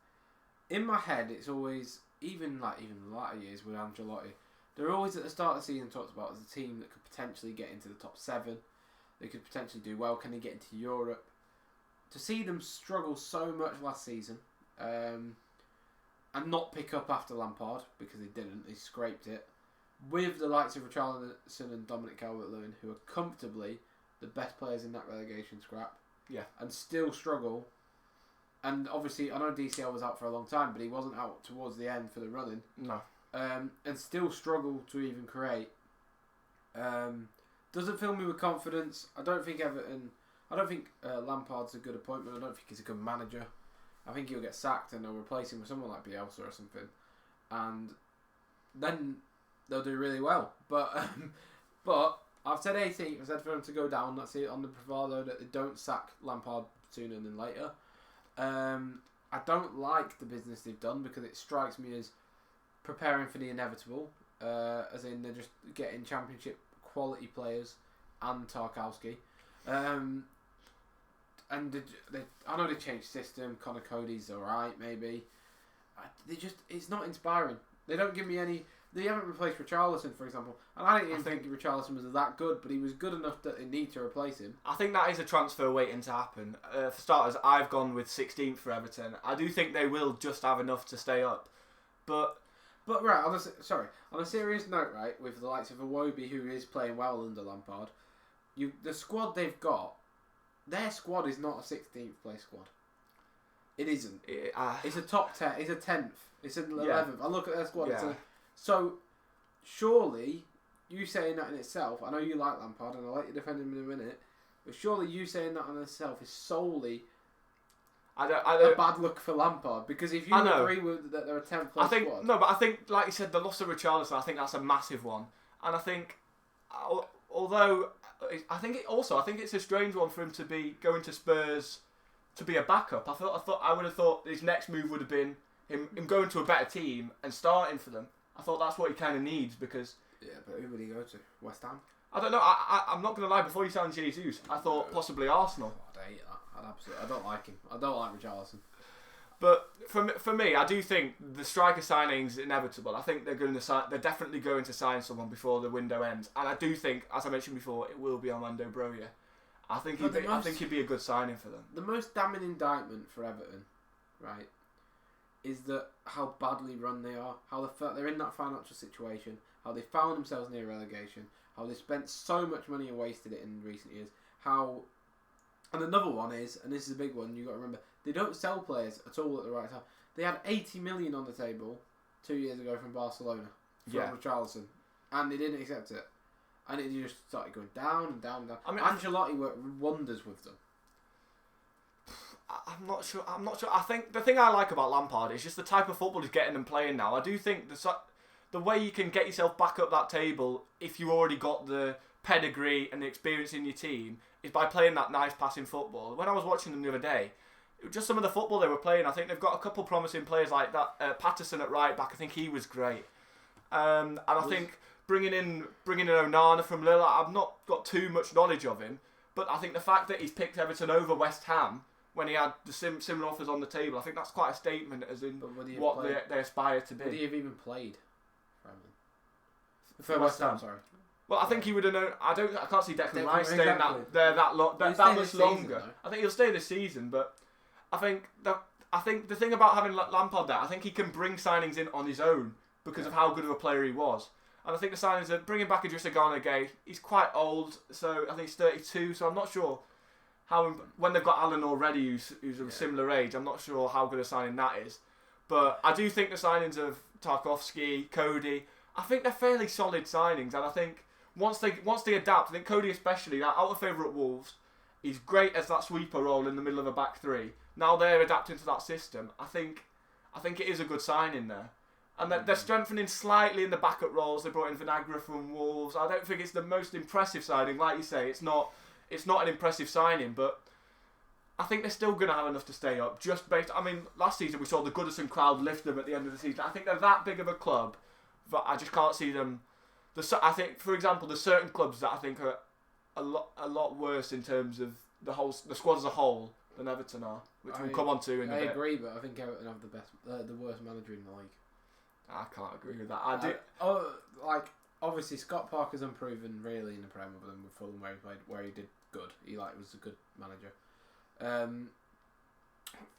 in my head it's always, even the latter years with Ancelotti, they're always at the start of the season talked about as a team that could potentially get into the top 7, they could potentially do well, can they get into Europe? To see them struggle so much last season, and not pick up after Lampard, because they didn't, they scraped it, with the likes of Richarlison and Dominic Calvert-Lewin, who are comfortably the best players in that relegation scrap, and still struggle. And obviously, I know DCL was out for a long time, but he wasn't out towards the end for the running. No. And still struggle to even create. Doesn't fill me with confidence. I don't think Lampard's a good appointment. I don't think he's a good manager. I think he'll get sacked and they'll replace him with someone like Bielsa or something. And then they'll do really well. But I've said 18th. I've said for them to go down. That's it, on the bravado that they don't sack Lampard sooner than later. I don't like the business they've done because it strikes me as preparing for the inevitable. As in they're just getting championship quality players and Tarkowski. And I know they changed system. Connor Cody's alright, maybe. It's not inspiring. They don't give me any. They haven't replaced Richarlison, for example. And I didn't even think Richarlison was that good, but he was good enough that they need to replace him. I think that is a transfer waiting to happen. For starters, I've gone with 16th for Everton. I do think they will just have enough to stay up. But right, on a serious note, right, with the likes of Iwobi, who is playing well under Lampard, the squad they've got, their squad is not a 16th place squad. It isn't. It's a top 10. It's a 10th. It's an 11th. I look at their squad. Yeah. So, surely, you saying that in itself, I know you like Lampard and I like you defending him in a minute, but surely you saying that in itself is solely a bad look for Lampard. Because if you agree with that they're a 10th place squad... No, but I think, like you said, the loss of Richarlison, I think that's a massive one. And I think, although, I think it's a strange one for him to be going to Spurs to be a backup. I would have thought his next move would have been him going to a better team and starting for them. I thought that's what he kind of needs because... Yeah, but who would he go to? West Ham? I don't know. I'm not going to lie. Before you signed Jesus, I thought possibly Arsenal. I'd hate that. I don't like him. I don't like Richarlison. But for me, I do think the striker signing's inevitable. I think they're definitely going to sign someone before the window ends, and I do think, as I mentioned before, it will be Armando Broja. I think he'd be a good signing for them. The most damning indictment for Everton, right, is that how badly run they are, how they're in that financial situation, how they found themselves near relegation, how they spent so much money and wasted it in recent years, and another one is, and this is a big one, you've got to remember, they don't sell players at all at the right time. They had 80 million on the table 2 years ago from Barcelona for Richarlison, and they didn't accept it. And it just started going down and down and down. I mean, Ancelotti worked wonders with them. I'm not sure. I think the thing I like about Lampard is just the type of football he's getting them playing now. I do think the way you can get yourself back up that table if you already got the pedigree and the experience in your team is by playing that nice passing football. When I was watching them the other day, it was just some of the football they were playing. I think they've got a couple promising players like that. Patterson at right back, I think he was great. And I think bringing in Onana from Lille, I've not got too much knowledge of him, but I think the fact that he's picked Everton over West Ham when he had the similar offers on the table, I think that's quite a statement as in what they aspire to be. Would he have even played for West Ham? Sorry. Well, I think he would have known. I can't see Declan Rice staying that much longer. I think he'll stay this season, but I think the thing about having Lampard there, I think he can bring signings in on his own because of how good of a player he was. And I think the signings are bringing back Idrissa Gana Gueye. He's quite old, so I think he's 32. So I'm not sure when they've got Alan already, who's of a similar age. I'm not sure how good a signing that is. But I do think the signings of Tarkowski, Cody, I think they're fairly solid signings. And I think once they adapt, I think Cody especially, out of favour at Wolves, he's great as that sweeper role in the middle of a back three. Now they're adapting to that system. I think it is a good signing there. And they're strengthening slightly in the backup roles. They brought in Vinagre from Wolves. I don't think it's the most impressive signing. Like you say, it's not an impressive signing, but I think they're still going to have enough to stay up. Just based, I mean, last season we saw the Goodison crowd lift them at the end of the season. I think they're that big of a club that I just can't see them. I think, for example, there's certain clubs that I think are a lot worse in terms of the squad as a whole than Everton are, which we'll come on to in a bit. I agree, but I think Everton have the worst manager in the league. I can't agree with that. Obviously Scott Parker's unproven really in the Premier League with Fulham where he did good. He was a good manager.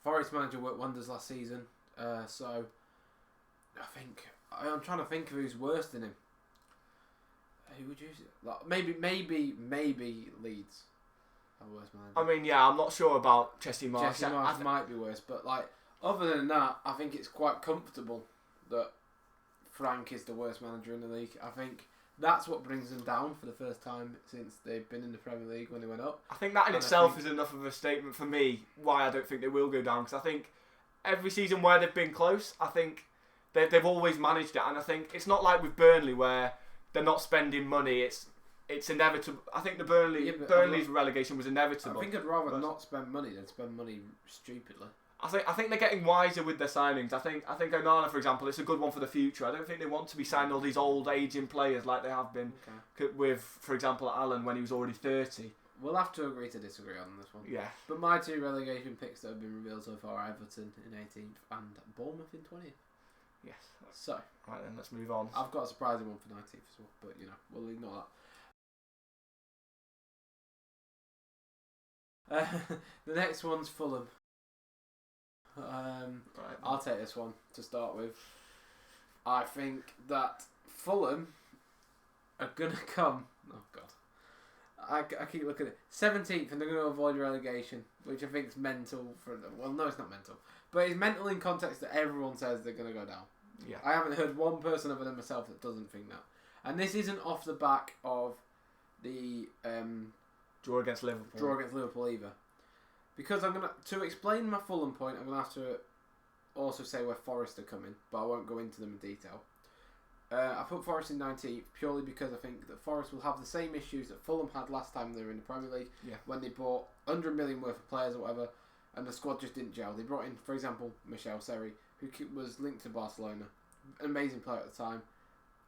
Forest manager worked wonders last season. So I think I'm trying to think of who's worse than him. Who would you say? Like, maybe Leeds have worse manager. I mean, yeah, I'm not sure about Jesse Marsh. Jesse Marsh might be worse, but other than that, I think it's quite comfortable that Frank is the worst manager in the league. I think that's what brings them down for the first time since they've been in the Premier League when they went up. I think that in itself is enough of a statement for me why I don't think they will go down, because I think every season where they've been close, I think they've always managed it, and I think it's not like with Burnley where they're not spending money. It's inevitable. I think Burnley's relegation was inevitable. I think I'd rather not spend money than spend money stupidly. I think they're getting wiser with their signings. I think Onana, for example, it's a good one for the future. I don't think they want to be signing all these old aging players like they have been with, for example, Alan when he was already 30. We'll have to agree to disagree on this one. Yeah. But my two relegation picks that have been revealed so far are Everton in 18th and Bournemouth in 20th. Yes. So. Right then, let's move on. I've got a surprising one for 19th as well, but we'll ignore that. The next one's Fulham. Right. I'll take this one to start with. I think that Fulham are going to come... Oh, God. I keep looking at it. 17th, and they're going to avoid relegation, which I think is mental for them. Well, no, it's not mental. But it's mental in context that everyone says they're going to go down. Yeah. I haven't heard one person other than myself that doesn't think that. And this isn't off the back of the... Draw against Liverpool either. Because to explain my Fulham point, I'm going to have to also say where Forest are coming, but I won't go into them in detail. I put Forest in 19th purely because I think that Forest will have the same issues that Fulham had last time they were in the Premier League, when they bought 100 million worth of players or whatever, and the squad just didn't gel. They brought in, for example, Michel Seri, who was linked to Barcelona, an amazing player at the time,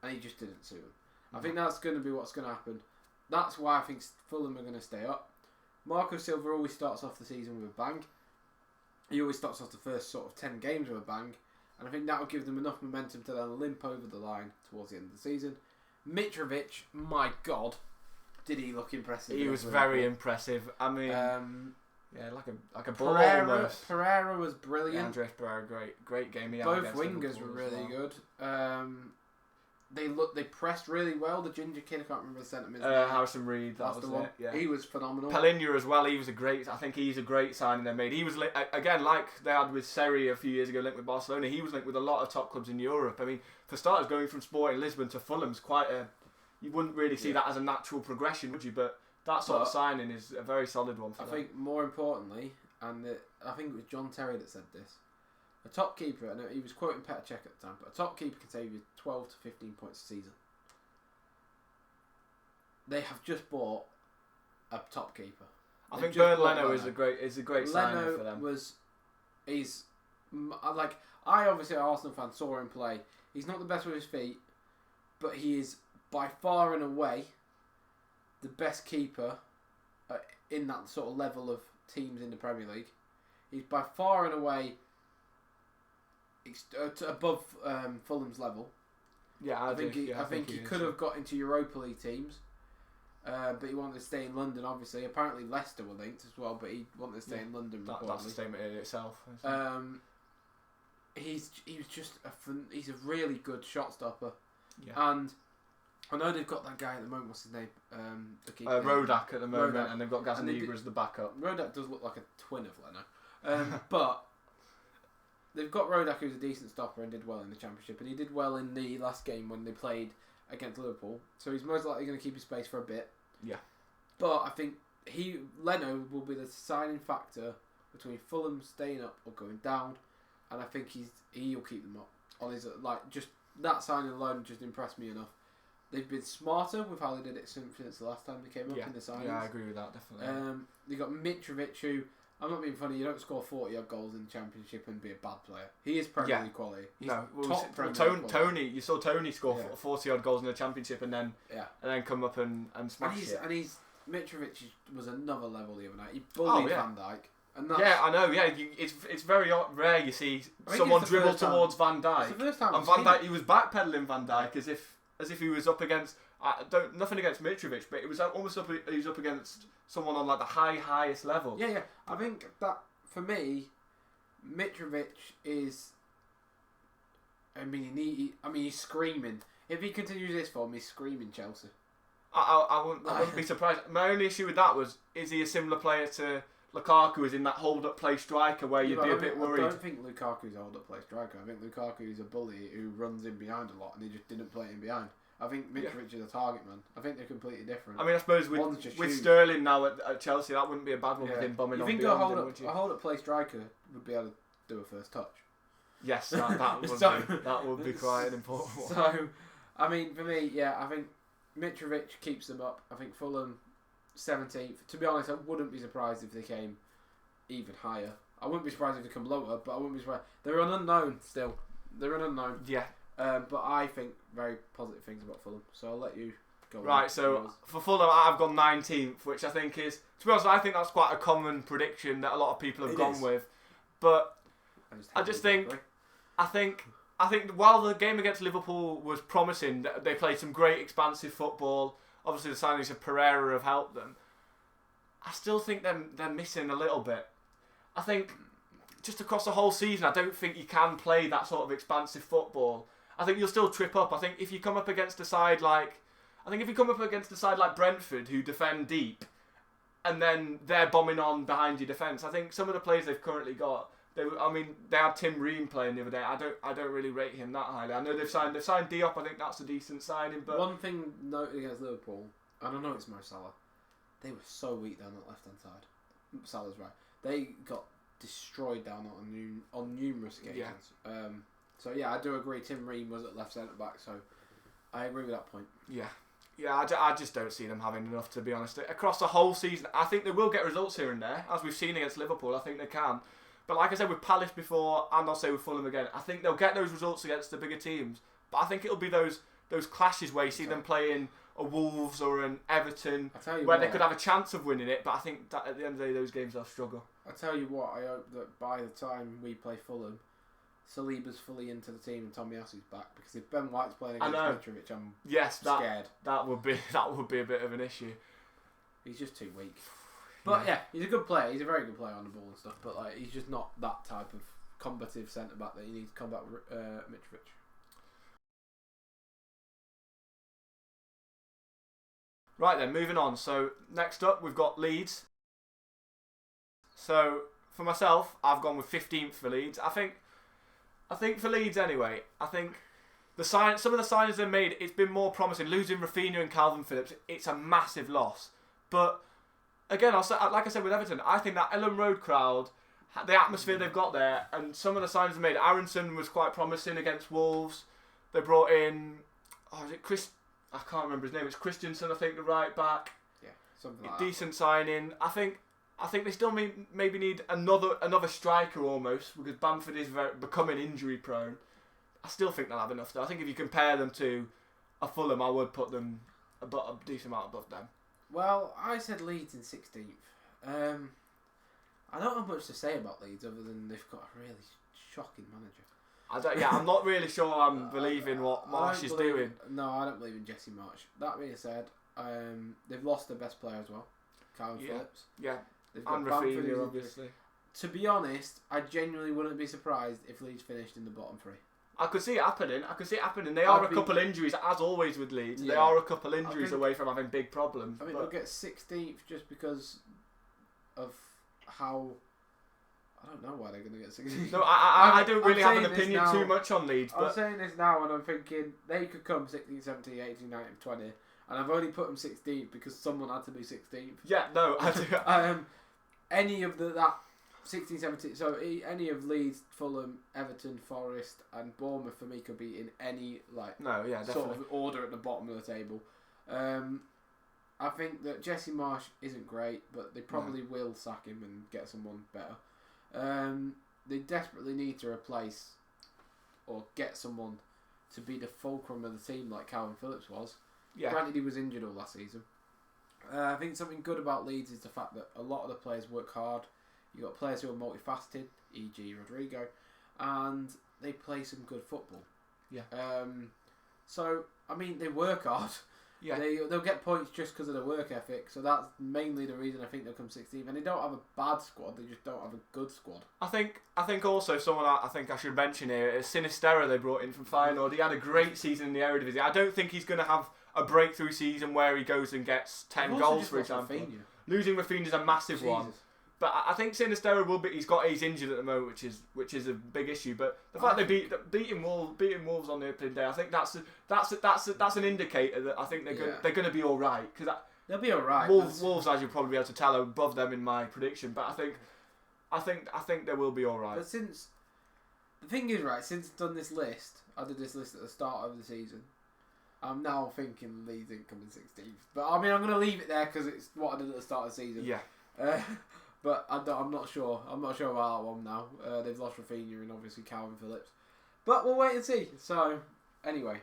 and he just didn't suit them. I think that's going to be what's going to happen. That's why I think Fulham are going to stay up. Marco Silva always starts off the season with a bang. he always starts off the first sort of 10 games with a bang, and I think that will give them enough momentum to then limp over the line towards the end of the season. Mitrovic, my God, did he look impressive? He was very impressive. I mean, like a ball almost. Pereira was brilliant. Yeah, Andres Pereira, great game. Both wingers were really good. They pressed really well. The ginger kid, I can't remember the centre mid. Harrison Reed, that's the one. Yeah. He was phenomenal. Palinha as well. I think he's a great signing they made. He was again, like they had with Seri a few years ago, linked with Barcelona. He was linked with a lot of top clubs in Europe. I mean, for starters, going from Sporting Lisbon to Fulham's quite a. You wouldn't really see that as a natural progression, would you? But that sort of signing is a very solid one for them. I think more importantly, and I think it was John Terry that said this. A top keeper, and he was quoting Petr Cech at the time, but a top keeper can save you 12 to 15 points a season. They have just bought a top keeper. I think Bernd Leno is a great signing for them. I obviously an Arsenal fan, saw him play. He's not the best with his feet, but he is by far and away the best keeper in that sort of level of teams in the Premier League. He's by far and away above Fulham's level. Yeah, I think he could have got into Europa League teams, but he wanted to stay in London. Obviously, apparently Leicester were linked as well, but he wanted to stay in London. That's a statement in itself. He's a really good shot stopper, and I know they've got that guy at the moment. What's his name? Rodak at the moment, and they've got Gazzaniga as the backup. Rodak does look like a twin of Leno, but. They've got Rodak, who's a decent stopper and did well in the Championship, and he did well in the last game when they played against Liverpool. So he's most likely going to keep his space for a bit. Yeah. But I think Leno will be the deciding factor between Fulham staying up or going down, and I think he'll keep them up. On his just that signing alone just impressed me enough. They've been smarter with how they did it since the last time they came up in the signings. Yeah, I agree with that definitely. They got Mitrovic, who. I'm not being funny. You don't score 40-odd goals in the Championship and be a bad player. He is Premier League quality. He's top Premier League Tony, you saw Tony score 40-odd goals in the Championship and then come up and smash it. And Mitrovic was another level the other night. He bullied Van Dijk. And I know. Yeah, it's very rare you see someone dribble towards Van Dijk. It's the first time and Van Dijk, he was backpedaling Van Dijk as if he was up against. Nothing against Mitrovic, but it was almost he was up against someone on like the highest level. Yeah. I think that for me, Mitrovic is. I mean, he's screaming. If he continues this form, he's screaming Chelsea. I wouldn't be surprised. My only issue with that is he a similar player to Lukaku, is in that hold-up play striker where you'd be a bit worried. I don't think Lukaku's a hold-up play striker. I think Lukaku is a bully who runs in behind a lot, and he just didn't play in behind. I think Mitrovic is a target man. I think they're completely different. I mean, I suppose with Sterling now at Chelsea, that wouldn't be a bad one with him bombing on beyond him, would you? A hold-up play striker would be able to do a first touch. Yes, that would be quite an important one. So, I mean, for me, I think Mitrovic keeps them up. I think Fulham 17th. To be honest, I wouldn't be surprised if they came even higher. I wouldn't be surprised if they come lower, but I wouldn't be surprised. They're an unknown still. They're an unknown. Yeah. But I think very positive things about Fulham, so I'll let you go. Right, so for Fulham, I've gone 19th, which I think is, to be honest, I think that's quite a common prediction that a lot of people have gone with. But I think while the game against Liverpool was promising, they played some great expansive football. Obviously, the signings of Pereira have helped them. I still think they're missing a little bit. I think just across the whole season, I don't think you can play that sort of expansive football. I think you'll still trip up. I think if you come up against a side like Brentford, who defend deep, and then they're bombing on behind your defence, I think some of the players they've currently got, they had Tim Ream playing the other day. I don't really rate him that highly. I know they've signed Diop. I think that's a decent signing. But one thing noted against Liverpool, and I know it's Mo Salah, they were so weak down that left hand side. Salah's right. They got destroyed down on numerous occasions. So I do agree. Tim Ream was at left centre back, so I agree with that point. Yeah, I just don't see them having enough, to be honest. Across the whole season, I think they will get results here and there, as we've seen against Liverpool. I think they can, but like I said with Palace before, and I'll say with Fulham again, I think they'll get those results against the bigger teams. But I think it'll be those those clashes where you see them playing a Wolves or an Everton, where they could have a chance of winning it. But I think that at the end of the day, those games they'll struggle. I tell you what, I hope that by the time we play Fulham, Saliba's fully into the team and Tomiyasu's back, because if Ben White's playing against Mitrovic, I'm scared. That would be a bit of an issue. He's just too weak. But yeah, he's a good player. He's a very good player on the ball and stuff. But like, he's just not that type of combative centre back that you need to combat Mitrovic. Right then, moving on. So next up, we've got Leeds. So for myself, I've gone with 15th for Leeds. I think for Leeds anyway, I think some of the signings they've made, it's been more promising. Losing Rafinha and Calvin Phillips, it's a massive loss. But again, like I said with Everton, I think that Ellen Road crowd, the atmosphere they've got there, and some of the signings they made. Aronson was quite promising against Wolves. They brought in, is it Chris? I can't remember his name. It's Christensen, I think, the right back. Yeah, something like Decent signing. I think they still maybe need another striker almost, because Bamford is becoming injury prone. I still think they'll have enough though. I think if you compare them to a Fulham, I would put them a decent amount above them. Well, I said Leeds in 16th. I don't have much to say about Leeds other than they've got a really shocking manager. I'm not really sure I'm believing what Marsh is doing. No, I don't believe in Jesse Marsh. That being said, they've lost their best player as well, Calvin Phillips. Yeah, they've got and Rafinha, obviously. To be honest, I genuinely wouldn't be surprised if Leeds finished in the bottom three. I could see it happening. They are a couple injuries, as always with Leeds. Yeah. They are a couple injuries away from having big problems. I mean, they'll get 16th just because of how... I don't know why they're going to get 16th. No, I don't really have an opinion too much on Leeds. I'm saying this now and I'm thinking they could come 16th, 17th, 18th, 19th, 20th. And I've only put them 16th because someone had to be 16th. Yeah, no, I do. Any of that 16, 17, so any of Leeds, Fulham, Everton, Forest and Bournemouth for me could be in any sort of order at the bottom of the table. I think that Jesse Marsh isn't great, but they probably will sack him and get someone better. They desperately need to replace or get someone to be the fulcrum of the team like Calvin Phillips was. Yeah. Granted, he was injured all last season. I think something good about Leeds is the fact that a lot of the players work hard. You've got players who are multifaceted, e.g. Rodrigo, and they play some good football. Yeah. So, I mean, they work hard. Yeah. They'll get points just because of their work ethic, so that's mainly the reason I think they'll come 16th. And they don't have a bad squad, they just don't have a good squad. I think also someone I think I should mention here is Sinistera they brought in from Feyenoord. He had a great season in the Eredivisie. I don't think he's going to have a breakthrough season where he goes and gets 10 goals, for example. Rafinha. Losing Rafinha is a massive one. But I think Sinistera will be. He's injured at the moment, which is a big issue. But the fact they beating Wolves on the opening day, I think that's an indicator that I think they're going to be all right. Because they'll be all right. Wolves, as you'll probably be able to tell, are above them in my prediction. But I think they will be all right. But since I've done this list, I did this list at the start of the season. I'm now thinking Leeds ain't coming 16th. But I mean, I'm going to leave it there because it's what I did at the start of the season. Yeah. But I'm not sure. I'm not sure about that one now. They've lost Rafinha and obviously Calvin Phillips. But we'll wait and see. So, anyway.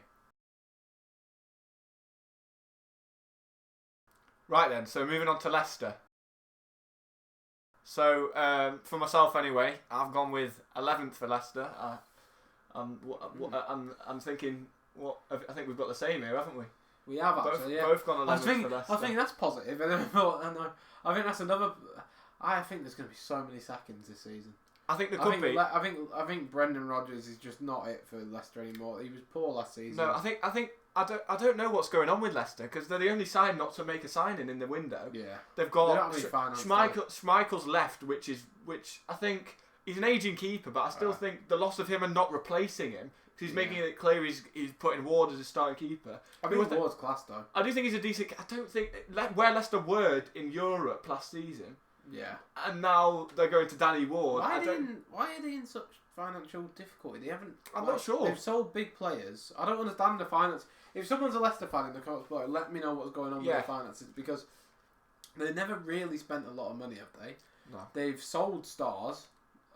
Right then, so moving on to Leicester. So, for myself anyway, I've gone with 11th for Leicester. I'm thinking, I think we've got the same here, haven't we? We have actually, both gone 11th for Leicester. I think that's positive. And I think that's another... I think there's going to be so many sackings this season. I think there could be. I think Brendan Rodgers is just not it for Leicester anymore. He was poor last season. No, I don't know what's going on with Leicester because they're the only side not to make a signing in the window. Yeah, they've got Schmeichel's left, which I think he's an aging keeper, but I still think the loss of him and not replacing him because he's making it clear he's putting Ward as a starting keeper. I think Ward's class though. I do think he's a decent. I don't think where Leicester were in Europe last season. Yeah. And now they're going to Danny Ward. Why are they in such financial difficulty? They haven't. I'm not sure. They've sold big players. I don't understand the finance. If someone's a Leicester fan in the comments below, let me know what's going on with their finances because they never really spent a lot of money, have they? No. They've sold stars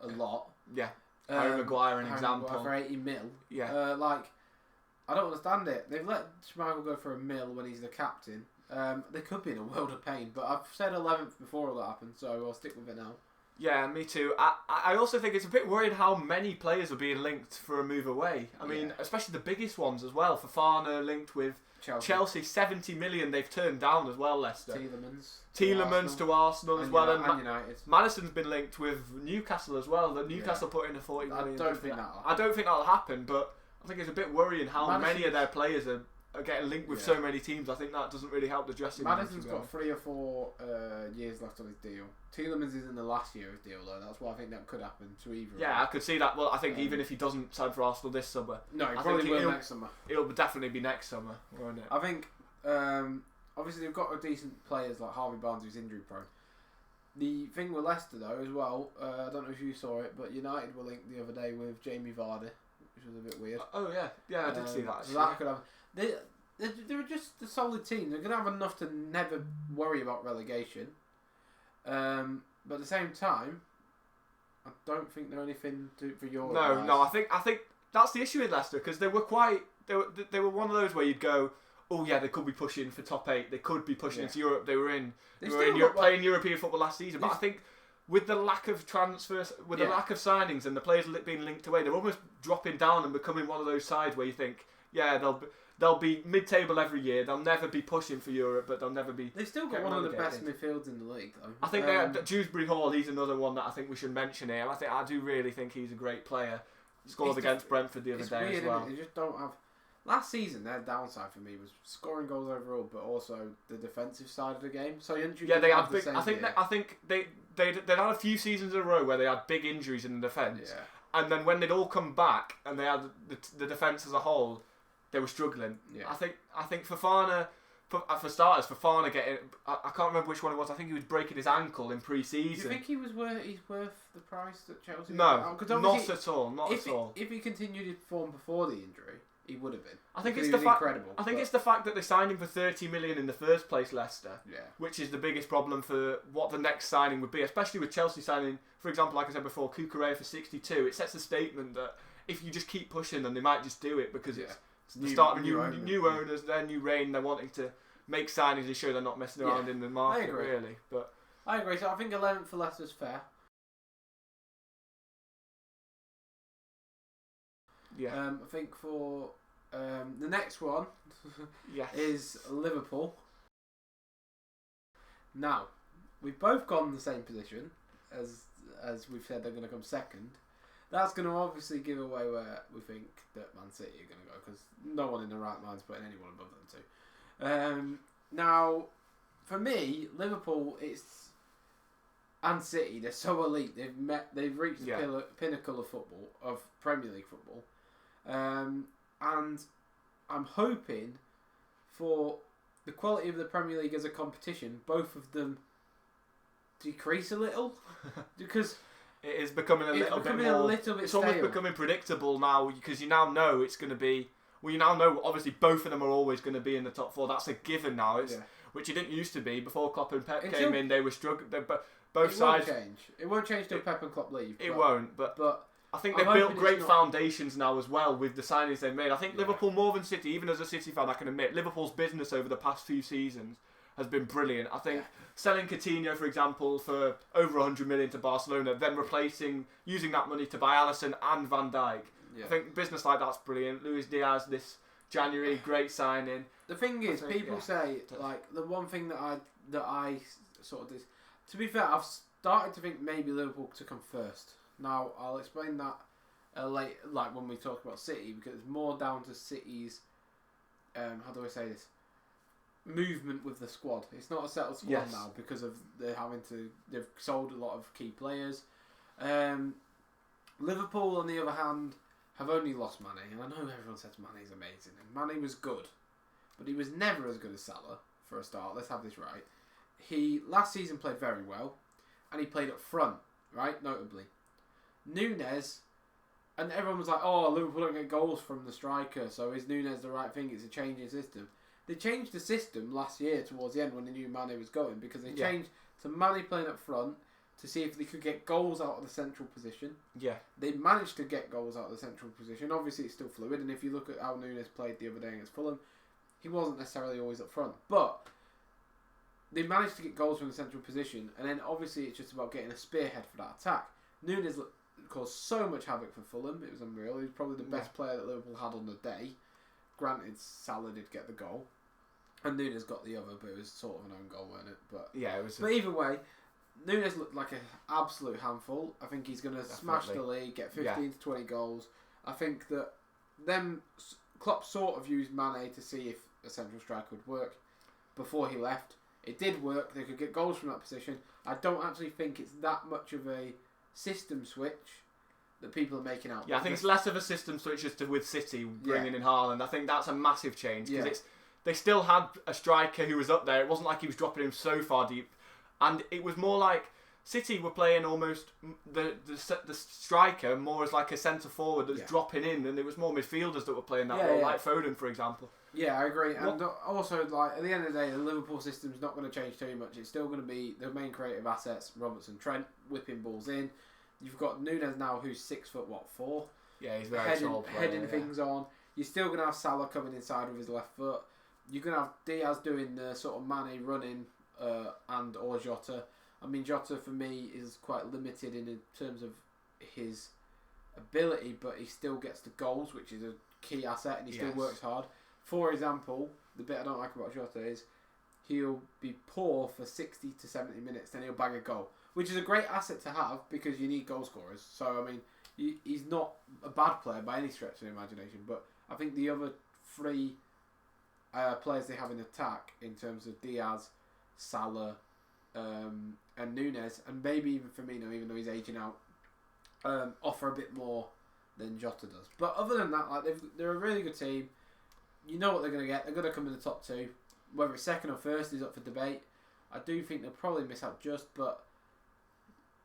a lot. Yeah. Harry Maguire, an example. Maguire for 80 mil. Yeah. I don't understand it. They've let Schmeichel go for $1 million when he's the captain. They could be in a world of pain, but I've said 11th before all that happened, so I'll stick with it now. Yeah, me too. I also think it's a bit worried how many players are being linked for a move away. I mean, especially the biggest ones as well. Fofana linked with Chelsea 70 million they've turned down as well, Leicester. Tielemans to Arsenal as well. And United. Madison's been linked with Newcastle as well. The Newcastle put in a 40 million. I don't think that'll happen, but I think it's a bit worrying how many of their players are getting linked with so many teams. I think that doesn't really help the dressing room. Madison's got 3 or 4 years left on his deal. Tielemans is in the last year of his deal though. That's why I think that could happen to either. Yeah, I could see that. Well, I think even if he doesn't sign for Arsenal this summer, no, he probably will next summer. It'll definitely be next summer, won't it? I think obviously they've got decent players like Harvey Barnes who's injury prone. The thing with Leicester though as well, I don't know if you saw it, but United were linked the other day with Jamie Vardy, which was a bit weird. Oh yeah, I did see that. So that could have. They're just a solid team. They're going to have enough to never worry about relegation. But at the same time, I don't think they're anything for Europe. No. I think that's the issue with Leicester because they were one of those where you'd go, oh yeah, they could be pushing for top 8. They could be pushing into Europe. They were playing European football last season. But I think with the lack of transfers, with the lack of signings, and the players being linked away, they're almost dropping down and becoming one of those sides where you think, yeah, they'll be mid-table every year. They'll never be pushing for Europe, but they'll never be. They've still got one of the best midfields in the league, though. I think Dewsbury Hall. He's another one that I think we should mention here. I do really think he's a great player. Scored against Brentford the other day as well. They just don't have. Last season, their downside for me was scoring goals overall, but also the defensive side of the game. So they had big. I think they'd had a few seasons in a row where they had big injuries in the defence, and then when they'd all come back and they had the defence as a whole. They were struggling. Yeah. I think Fofana, for starters, Fofana getting. I can't remember which one it was. I think he was breaking his ankle in pre-season. Do you think he's worth the price that Chelsea? No, not at all. Not at all. If he continued his form before the injury, he would have been. I think it's the fact. I think it's the fact that they signed him for 30 million in the first place, Leicester. Yeah. Which is the biggest problem for what the next signing would be, especially with Chelsea signing, for example, like I said before, Cucurella for 62. It sets a statement that if you just keep pushing, then they might just do it because it's the start of new owners, their new reign. They're wanting to make signings to show they're not messing around in the market, really. But I agree. So I think 11th for Leicester's fair. Yeah. I think for the next one is Liverpool. Now, we've both gone the same position as we've said they're going to come second. That's going to obviously give away where we think that Man City are going to go because no one in their right mind's putting anyone above them two. Now, for me, Liverpool and City, they're so elite. They've reached the pinnacle of football, of Premier League football, and I'm hoping for the quality of the Premier League as a competition, both of them decrease a little because. It is becoming a little bit more. It's almost becoming predictable now because you now know it's going to be. Well, you now know obviously both of them are always going to be in the top 4. That's a given now. Which it didn't used to be before Klopp and Pep came in. They were struggling. Both sides. It won't change till Pep and Klopp leave. It won't. But I think they've built great foundations now as well with the signings they've made. I think Liverpool more than City. Even as a City fan, I can admit Liverpool's business over the past few seasons has been brilliant. I think selling Coutinho, for example, for over 100 million to Barcelona, then using that money to buy Alisson and Van Dijk. Yeah. I think business like that's brilliant. Luis Diaz this January, great signing. The thing is, people say like the one thing that I sort of did. To be fair, I've started to think maybe Liverpool to come first. Now I'll explain that later, like when we talk about City, because it's more down to City's. How do I say this? Movement with the squad. It's not a settled squad now because of they've sold a lot of key players. Liverpool, on the other hand, have only lost Mane, and I know everyone says Mane's amazing, and Mane was good, but he was never as good as Salah for a start. Let's have this right. He last season played very well, and he played up front, right? Notably, Núñez, and everyone was like, "Oh, Liverpool don't get goals from the striker, so is Núñez the right thing? It's a change in system." They changed the system last year towards the end when they knew Mane was going because they changed to Mane playing up front, to see if they could get goals out of the central position. Yeah. They managed to get goals out of the central position. Obviously, it's still fluid, and if you look at how Nunes played the other day against Fulham, he wasn't necessarily always up front. But they managed to get goals from the central position, and then obviously it's just about getting a spearhead for that attack. Nunes caused so much havoc for Fulham, it was unreal. He was probably the best player that Liverpool had on the day. Granted, Salah did get the goal, and Nunes got the other, but it was sort of an own goal, wasn't it? But yeah, it was. But either way, Nunes looked like an absolute handful. I think he's going to smash the league, get 15 to 20 goals. I think that Klopp sort of used Mane to see if a central striker would work before he left. It did work. They could get goals from that position. I don't actually think it's that much of a system switch that people are making out. Yeah, I think it's less of a system switch as to with City bringing in Haaland. I think that's a massive change because they still had a striker who was up there. It wasn't like he was dropping him so far deep, and it was more like City were playing almost the striker more as like a centre forward that's dropping in, and it was more midfielders that were playing that role, like Foden, for example. Yeah, I agree. And also, like at the end of the day, the Liverpool system's not going to change too much. It's still going to be the main creative assets: Robertson, Trent, whipping balls in. You've got Nunes now, who's 6'4". Yeah, he's very tall player, heading things on. You're still going to have Salah coming inside with his left foot. You're going to have Diaz doing the sort of Mane running, or Jota. I mean, Jota for me is quite limited in terms of his ability, but he still gets the goals, which is a key asset, and he still works hard. For example, the bit I don't like about Jota is he'll be poor for 60 to 70 minutes, then he'll bag a goal, which is a great asset to have because you need goal scorers. So, I mean, he's not a bad player by any stretch of the imagination, but I think the other three players they have in attack, in terms of Diaz, Salah, and Nunes, and maybe even Firmino, even though he's aging out, offer a bit more than Jota does. But other than that, like they're a really good team. You know what they're going to get. They're going to come in the top two. Whether it's second or first is up for debate. I do think they'll probably miss out but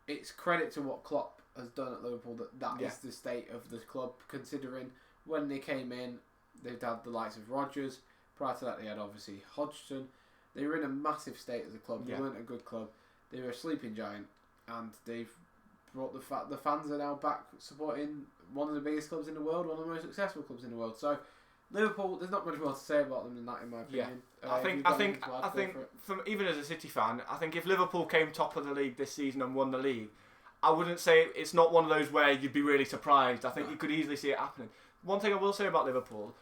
it's credit to what Klopp has done at Liverpool that is the state of the club, considering when they came in, they've had the likes of Rodgers. Prior to that, they had obviously Hodgson. They were in a massive state as a club. They weren't a good club. They were a sleeping giant, and they've brought the fans are now back supporting one of the biggest clubs in the world, one of the most successful clubs in the world. So Liverpool, there's not much more to say about them than that, in my opinion. I think from even as a City fan, I think if Liverpool came top of the league this season and won the league, I wouldn't say it's not one of those where you'd be really surprised. I think you could easily see it happening. One thing I will say about Liverpool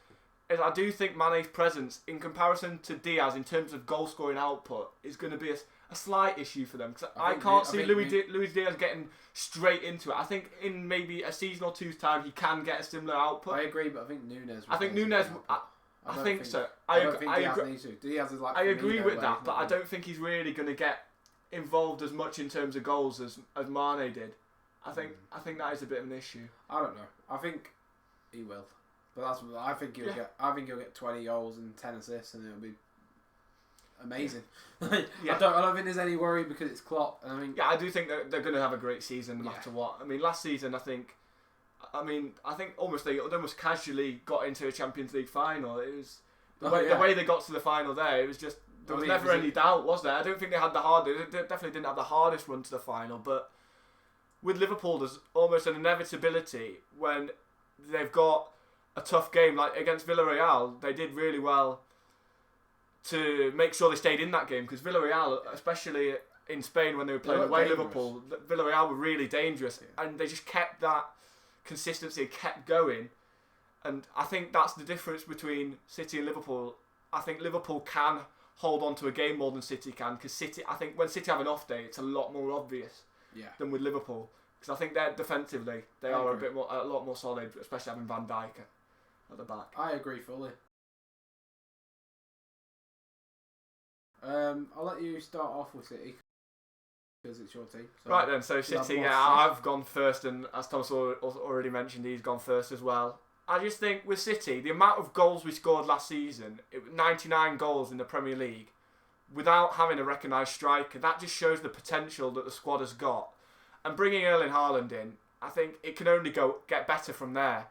is I do think Mane's presence, in comparison to Diaz in terms of goal scoring output, is going to be a slight issue for them, because I can't see Luis Diaz getting straight into it. I think in maybe a season or two's time he can get a similar output. I agree, but I think Nunes. I think so. I agree with that, but I don't think he's really going to get involved as much in terms of goals as Mane did. I think that is a bit of an issue. I don't know. I think he will, but I think he'll get. I think he'll get 20 goals and 10 assists, and it'll be amazing. I don't think there's any worry because it's Klopp. I do think they're going to have a great season no matter what. I mean, last season I think almost they almost casually got into a Champions League final. It was the way they got to the final there. It was just there was never any doubt, was there? I don't think they had they definitely didn't have the hardest run to the final. But with Liverpool, there's almost an inevitability when they've got a tough game like against Villarreal. They did really well to make sure they stayed in that game, because Villarreal, especially in Spain when they were playing away Liverpool, Villarreal were really dangerous, and they just kept that consistency, kept going. And I think that's the difference between City and Liverpool. I think Liverpool can hold on to a game more than City can, because I think when City have an off day, it's a lot more obvious than with Liverpool, because I think they're defensively they are a lot more solid, especially having Van Dijk at the back. I agree fully. I'll let you start off with City because it's your team. So right then, so City, I've gone first, and as Thomas already mentioned, he's gone first as well. I just think with City, the amount of goals we scored last season, 99 goals in the Premier League, without having a recognised striker, that just shows the potential that the squad has got. And bringing Erling Haaland in, I think it can only get better from there.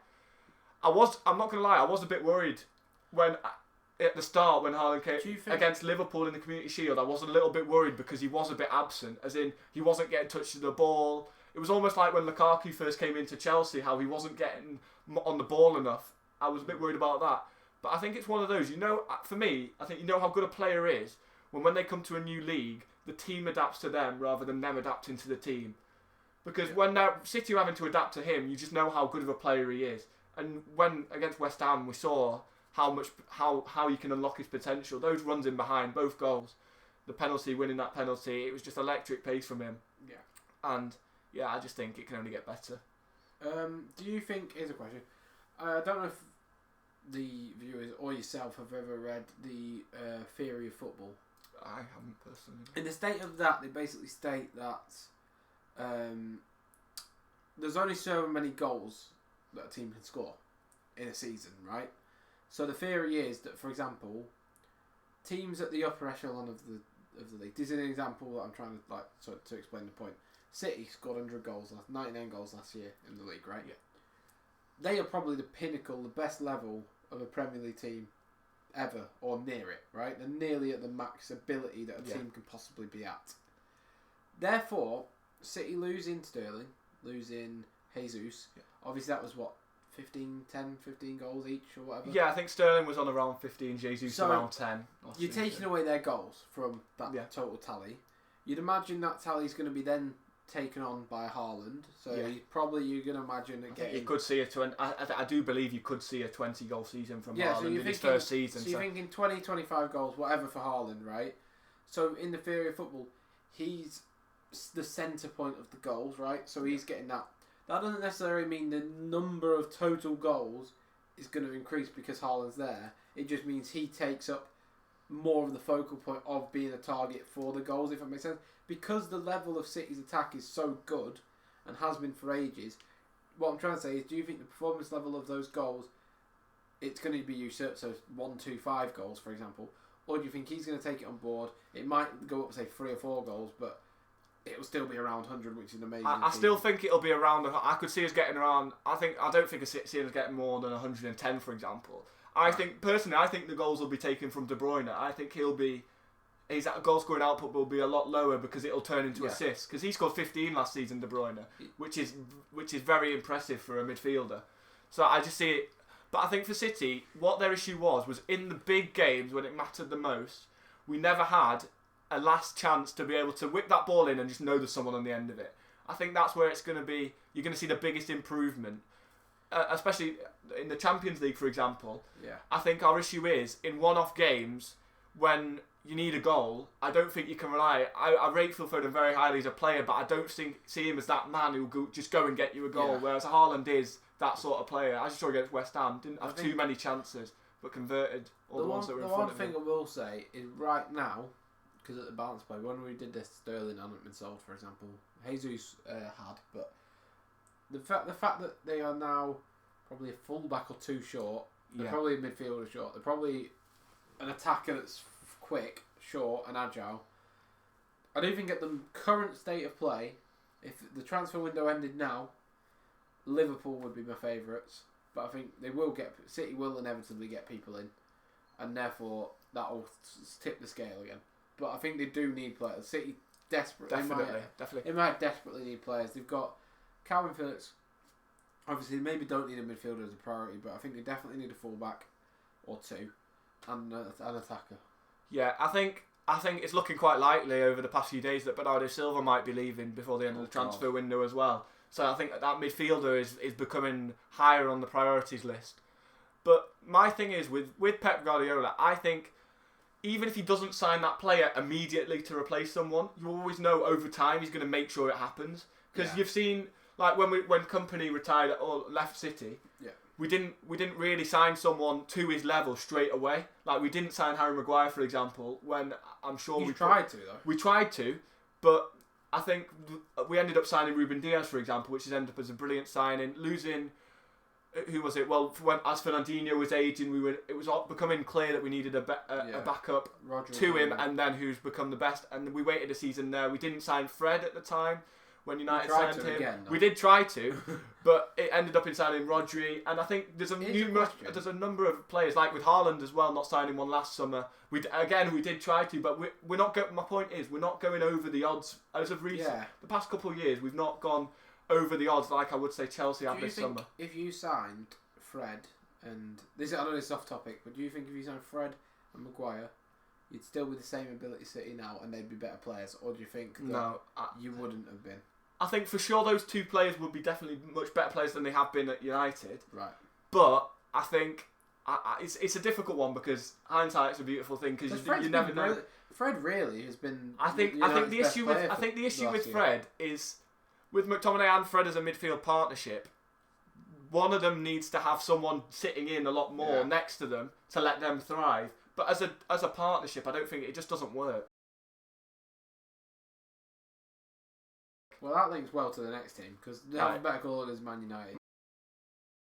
I'm not going to lie, I was a bit worried when at the start when Haaland came against Liverpool in the Community Shield, I was a little bit worried because he was a bit absent, as in he wasn't getting touched to the ball. It was almost like when Lukaku first came into Chelsea, how he wasn't getting on the ball enough. I was a bit worried about that. But I think it's one of those, for me, I think how good a player is when they come to a new league, the team adapts to them rather than them adapting to the team. Because when now City are having to adapt to him, you just know how good of a player he is. And when against West Ham, we saw how you can unlock his potential. Those runs in behind, both goals, the penalty, winning that penalty, it was just electric pace from him. Yeah. And I just think it can only get better. Do you think? Here's a question. I don't know if the viewers or yourself have ever read the Theory of Football. I haven't personally. In the state of that, they basically state that there's only so many goals that a team can score in a season, right? So the theory is that, for example, teams at the upper echelon of the league. This is an example that I'm trying to explain the point. City scored 100 goals, 99 goals last year in the league, right? Yeah. They are probably the pinnacle, the best level of a Premier League team ever, or near it, right? They're nearly at the max ability that a team can possibly be at. Therefore, City losing Sterling, losing Jesus, obviously that was what, 15 goals each or whatever? Yeah, I think Sterling was on around 15, Jesus around 10. You're taking away their goals from that total tally. You'd imagine that tally's going to be then taken on by Haaland, so you're going to imagine it getting... You could see I do believe you could see a 20 goal season from Haaland in his first season. So you're thinking 20, 25 goals, whatever for Haaland, right? So in the Theory of Football, he's the centre point of the goals, right? So he's getting that. That doesn't necessarily mean the number of total goals is going to increase because Haaland's there. It just means he takes up more of the focal point of being a target for the goals, if that makes sense. Because the level of City's attack is so good and has been for ages, what I'm trying to say is, do you think the performance level of those goals, it's going to be usurped, so 1, 2, 5 goals, for example, or do you think he's going to take it on board? It might go up, say, 3 or 4 goals, but it will still be around 100, which is amazing. I still think it'll be around. I could see us getting around. I don't think see us getting more than 110, for example. I think the goals will be taken from De Bruyne. I think his goal scoring output will be a lot lower because it'll turn into assists. Because he scored 15 last season, De Bruyne, which is very impressive for a midfielder. So I just see it. But I think for City, what their issue was in the big games when it mattered the most, we never had a last chance to be able to whip that ball in and just know there's someone on the end of it. I think that's where it's going to be. You're going to see the biggest improvement, especially in the Champions League, for example. Yeah. I think our issue is in one-off games when you need a goal. I don't think you can rely. I rate Phil Foden very highly as a player, but I don't see him as that man who will just go and get you a goal. Yeah. Whereas Haaland is that sort of player. As you saw against West Ham, didn't have too many chances, but converted all the ones that were in front of him. The one thing I will say is right now, because at the balance play, when we did this, Sterling hadn't been sold, for example. Jesus had, but the fact that they are now probably a full-back or two short, they're probably a midfielder short, they're probably an attacker that's quick, short and agile. I do think at the current state of play, if the transfer window ended now, Liverpool would be my favourites, but I think City will inevitably get people in, and therefore that will tip the scale again. But I think they do need players. City desperately, definitely. They might desperately need players. They've got Calvin Phillips. Obviously, they maybe don't need a midfielder as a priority, but I think they definitely need a fullback or two and an attacker. Yeah, I think it's looking quite likely over the past few days that Bernardo Silva might be leaving before the end of the transfer window as well. So I think that midfielder is becoming higher on the priorities list. But my thing is, with Pep Guardiola, I think even if he doesn't sign that player immediately to replace someone, you always know over time he's going to make sure it happens. Because you've seen, like when Kompany retired or left City, we didn't really sign someone to his level straight away. Like we didn't sign Harry Maguire, for example, when I'm sure we tried to, but I think we ended up signing Ruben Diaz, for example, which has ended up as a brilliant signing. Losing, who was it? Well, as Fernandinho was aging, it was becoming clear that we needed a backup to him, and then who's become the best. And we waited a season there. We didn't sign Fred at the time. when United signed him. Again, we did try to, but it ended up in signing Rodri, and I think there's a number of players, like with Haaland as well, not signing one last summer. We did try to, but we're not going. My point is, we're not going over the odds as of recent. Yeah. The past couple of years, we've not gone over the odds like I would say Chelsea have this summer. If you signed Fred, and I know this is off topic, but do you think if you signed Fred and Maguire, you'd still be the same ability City now and they'd be better players, or do you think that you wouldn't have been? I think for sure those two players would be definitely much better players than they have been at United. Right. But I think it's a difficult one because hindsight's a beautiful thing because you never know. Fred really has been. I think the issue with Fred is with McTominay and Fred as a midfield partnership. One of them needs to have someone sitting in a lot more next to them to let them thrive. But as a partnership, I don't think it just doesn't work. Well, that links well to the next team because the alphabetical order is Man United.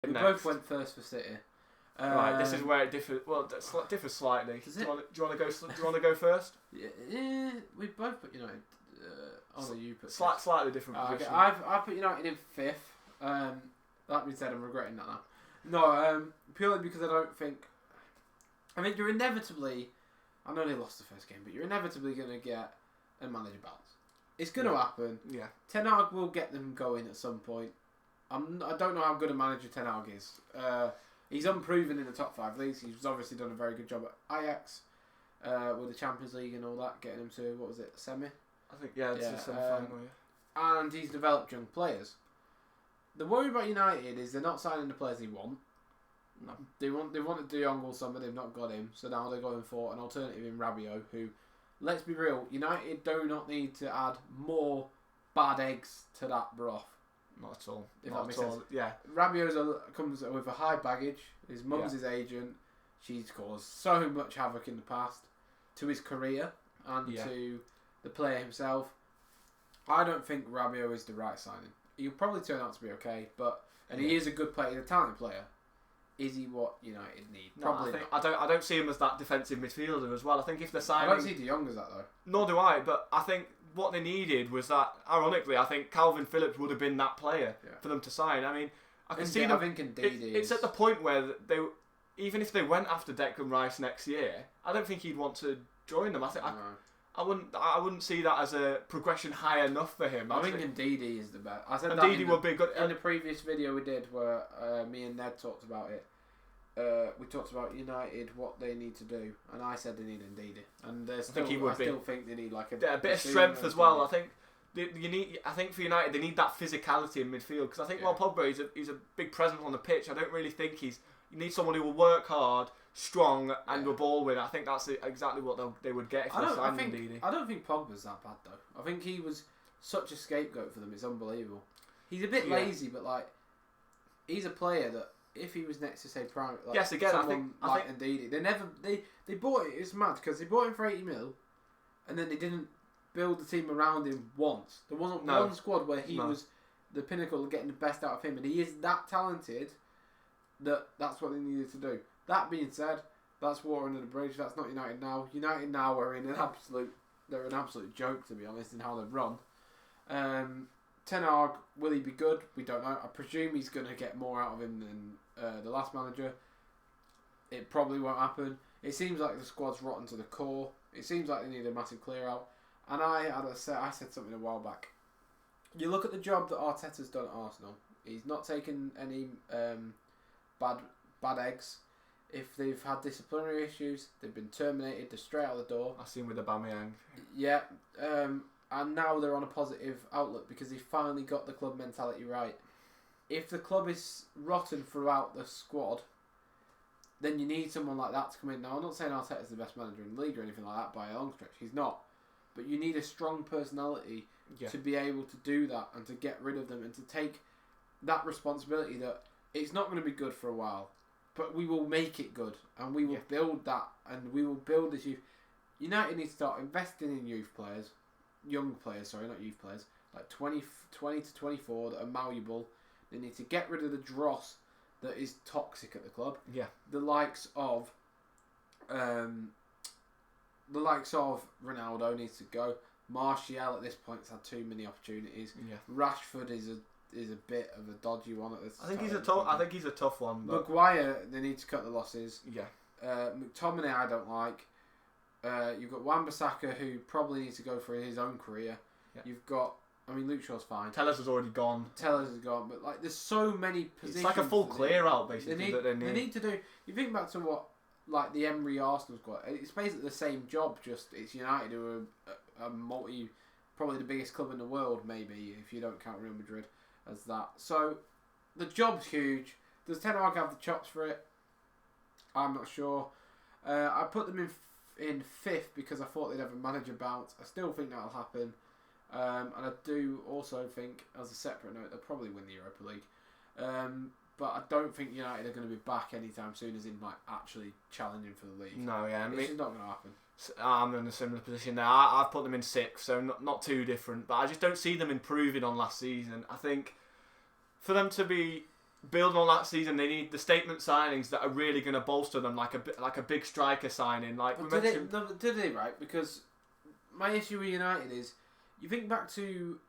We both went first for City. Right, this is where it differs. Well, it differs slightly. Do you want to go first? Yeah, we both put United. You put slightly different position. Okay. I put United in fifth. That being said, I'm regretting that now. No, purely because I think you're inevitably. I know they lost the first game, but you're inevitably going to get a manager bounce. It's going to happen. Yeah. Ten Hag will get them going at some point. I don't know how good a manager Ten Hag is. He's unproven in the top 5 leagues. He's obviously done a very good job at Ajax with the Champions League and all that, getting him to, what was it, semi? I think, it's a semi-final, And he's developed young players. The worry about United is they're not signing the players they want. No. They wanted De Jong all summer, they've not got him, so now they're going for an alternative in Rabiot, who, let's be real, United do not need to add more bad eggs to that broth. Not at all. If that makes sense. Yeah. Rabiot comes with a high baggage. His mum's his agent. She's caused so much havoc in the past to his career and to the player himself. I don't think Rabiot is the right signing. He'll probably turn out to be okay, he is a good player. He's a talented player. Is he what United need? Probably not. I don't see him as that defensive midfielder as well. I think if they're signing, I don't see De Jong as that though. Nor do I. But I think what they needed was that. Ironically, I think Calvin Phillips would have been that player for them to sign. I mean, I can see them. It's at the point where they, even if they went after Declan Rice next year, I don't think he'd want to join them. I think I wouldn't see that as a progression high enough for him. I think Ndidi is the best. I said Ndidi would be good. In the previous video we did where me and Ned talked about it, we talked about United, what they need to do, and I said they need Ndidi. And I still think they need like a bit of strength as well. I think I think for United they need that physicality in midfield because I think while Pogba he's a big presence on the pitch, I don't really think you need someone who will work hard, strong, and a ball winner. I think that's exactly what they would get if they signed Ndidi. I don't think Pogba's that bad though. I think he was such a scapegoat for them. It's unbelievable. He's a bit lazy, but like he's a player that if he was next to say Prime, someone like Ndidi, they bought it. It's mad because they bought him for 80 mil, and then they didn't build the team around him once. There wasn't one squad where he was the pinnacle of getting the best out of him, and he is that talented that's what they needed to do. That being said, that's water under the bridge. That's not United now. United now are they're an absolute joke, to be honest, in how they've run. Ten Hag, will he be good? We don't know. I presume he's going to get more out of him than the last manager. It probably won't happen. It seems like the squad's rotten to the core. It seems like they need a massive clear out. And I said something a while back. You look at the job that Arteta's done at Arsenal. He's not taken any bad eggs. If they've had disciplinary issues, they've been terminated. They're straight out the door. I've seen with Aubameyang. Yeah. And now they're on a positive outlook because they finally got the club mentality right. If the club is rotten throughout the squad, then you need someone like that to come in. Now, I'm not saying Arteta's the best manager in the league or anything like that by a long stretch. He's not. But you need a strong personality to be able to do that and to get rid of them and to take that responsibility that it's not going to be good for a while, but we will make it good and we will build that and we will build this youth. United need to start investing in young players, not youth players, like 20 to 24 that are malleable. They need to get rid of the dross that is toxic at the club. Yeah. The likes of Ronaldo needs to go. Martial at this point has had too many opportunities. Yeah. Rashford is a bit of a dodgy one at this. I think he's a tough one. But Maguire, they need to cut the losses. Yeah. McTominay, I don't like. You've got Wan-Bissaka, who probably needs to go for his own career. Yeah. You've got, Luke Shaw's fine. Tellers has already gone. But like, there's so many positions. It's like a full clear out basically. They need to do. You think back to what like the Emery Arsenal squad. It's basically the same job. Just it's United who are probably the biggest club in the world, maybe if you don't count Real Madrid as that. So the job's huge. Does Ten Hag have the chops for it? I'm not sure. I put them in fifth because I thought they'd have a manager bounce. I still think that'll happen. And I do also think, as a separate note, they'll probably win the Europa League. But I don't think United are going to be back anytime soon, as in like actually challenging for the league. No, yeah, it's not going to happen. I'm in a similar position there. I've put them in sixth, so not too different. But I just don't see them improving on last season. I think for them to be building on that season, they need the statement signings that are really going to bolster them, like a big striker signing. Did they right? Because my issue with United is, you think back to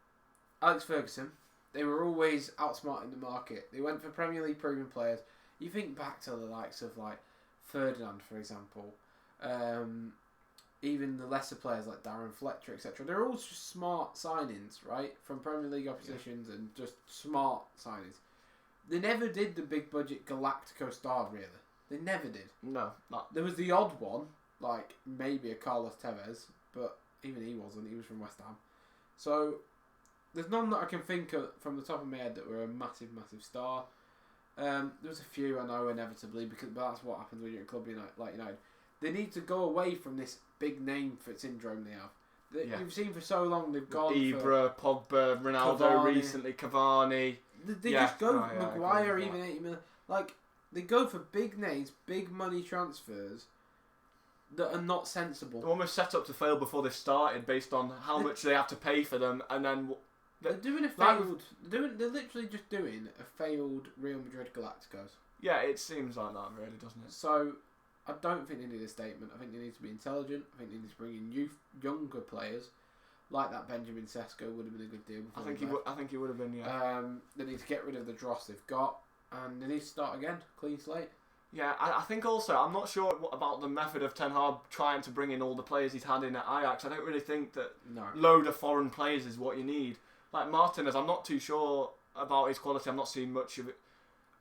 Alex Ferguson, they were always outsmarting the market. They went for Premier League proven players. You think back to the likes of like Ferdinand, for example, even the lesser players like Darren Fletcher, etc. They're all just smart signings, right, from Premier League oppositions and just smart signings. They never did the big budget Galactico star, really. They never did. No, not. There was the odd one, like maybe a Carlos Tevez, but even he wasn't. He was from West Ham. So there's none that I can think of from the top of my head that were a massive, massive star. There was a few I know inevitably, but that's what happens when you're a club like United. They need to go away from this big name for syndrome they have. You've seen for so long they've gone Ibra, Pogba, Ronaldo Cavani. Recently, Cavani. They just go Maguire, even 80 million. Like, they go for big names, big money transfers that are not sensible. They're almost set up to fail before they've started, based on how much they have to pay for them, and then they're doing a failed. They're literally just doing a failed Real Madrid Galacticos. Yeah, it seems like that, really, doesn't it? So I don't think they need a statement. I think they need to be intelligent. I think they need to bring in younger players. Like that Benjamin Sesko would have been a good deal. I think he would have been. Yeah. They need to get rid of the dross they've got, and they need to start again, clean slate. Yeah, I think also I'm not sure about the method of Ten Hag trying to bring in all the players he's had in at Ajax. I don't really think that load of foreign players is what you need. Like Martinez, I'm not too sure about his quality. I'm not seeing much of it.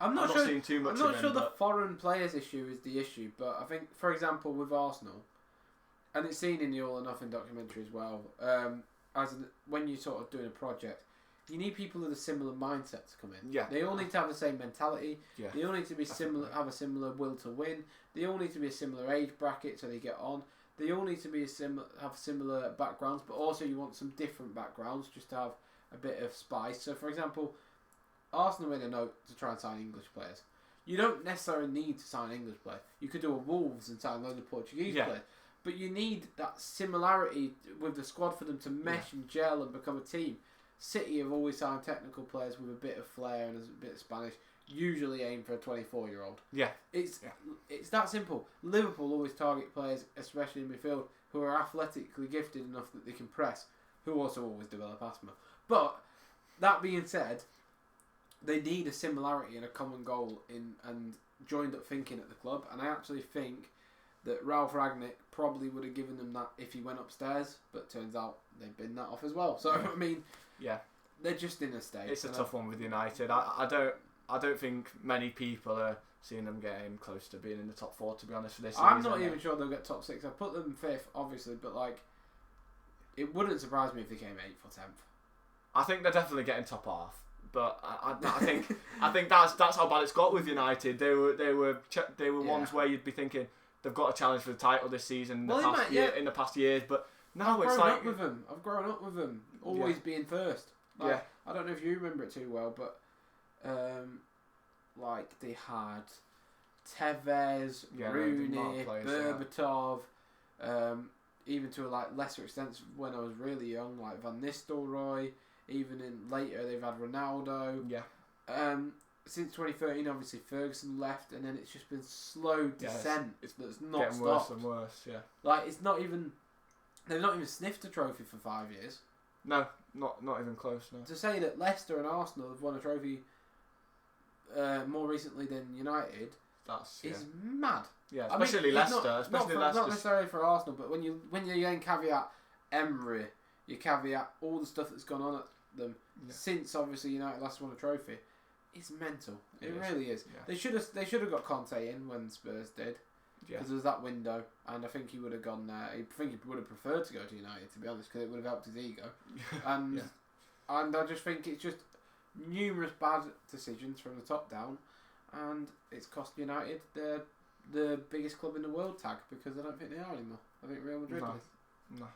I'm not seeing too much. I'm not sure the foreign players issue is the issue, but I think, for example, with Arsenal. And it's seen in the All or Nothing documentary as well. When you're sort of doing a project, you need people with a similar mindset to come in. Yeah. They all need to have the same mentality. Yeah. They all need to be similar, have a similar will to win. They all need to be a similar age bracket so they get on. They all need to be have similar backgrounds, but also you want some different backgrounds just to have a bit of spice. So, for example, Arsenal made a note to try and sign English players. You don't necessarily need to sign English players. You could do a Wolves and sign loads of Portuguese players. But you need that similarity with the squad for them to mesh and gel and become a team. City have always signed technical players with a bit of flair and a bit of Spanish, usually aim for a 24-year-old. Yeah. It's that simple. Liverpool always target players, especially in midfield, who are athletically gifted enough that they can press, who also always develop asthma. But, that being said, they need a similarity and a common goal and joined up thinking at the club, and I actually think that Ralph Rangnick probably would have given them that if he went upstairs, but turns out they've been that off as well. So I mean, they're just in a state. It's a tough one with United. I don't think many people are seeing them getting close to being in the top 4. To be honest, for this season. I'm not even sure they'll get top 6. I put them 5th, obviously, but like, it wouldn't surprise me if they came 8th or 10th. I think they're definitely getting top half. But I think that's how bad it's got with United. They were ones where you'd be thinking they've got a challenge for the title this season in the past years, but now it's like I've grown up with them always being first. Like, I don't know if you remember it too well, but like they had Tevez, Rooney, Berbatov, even to a lesser extent when I was really young, like Van Nistelrooy. Even in later, they've had Ronaldo. Yeah. Since 2013, obviously Ferguson left, and then it's just been slow descent. It's that's not getting stopped. worse and worse. Yeah. Like it's not even. They've not even sniffed a trophy for 5 years. No, not even close. No. To say that Leicester and Arsenal have won a trophy more recently than United is mad. Yeah, especially Leicester. Not necessarily for Arsenal, but when you then caveat Emery, you caveat all the stuff that's gone on at them since obviously United last won a trophy. It's mental. It really is. Yeah. They should have got Conte in when Spurs did. Because there was that window, and I think he would have gone there. I think he would have preferred to go to United, to be honest, because it would have helped his ego. And I just think it's just numerous bad decisions from the top down, and it's cost United the biggest club in the world tag, because I don't think they are anymore. I think Real Madrid is. No.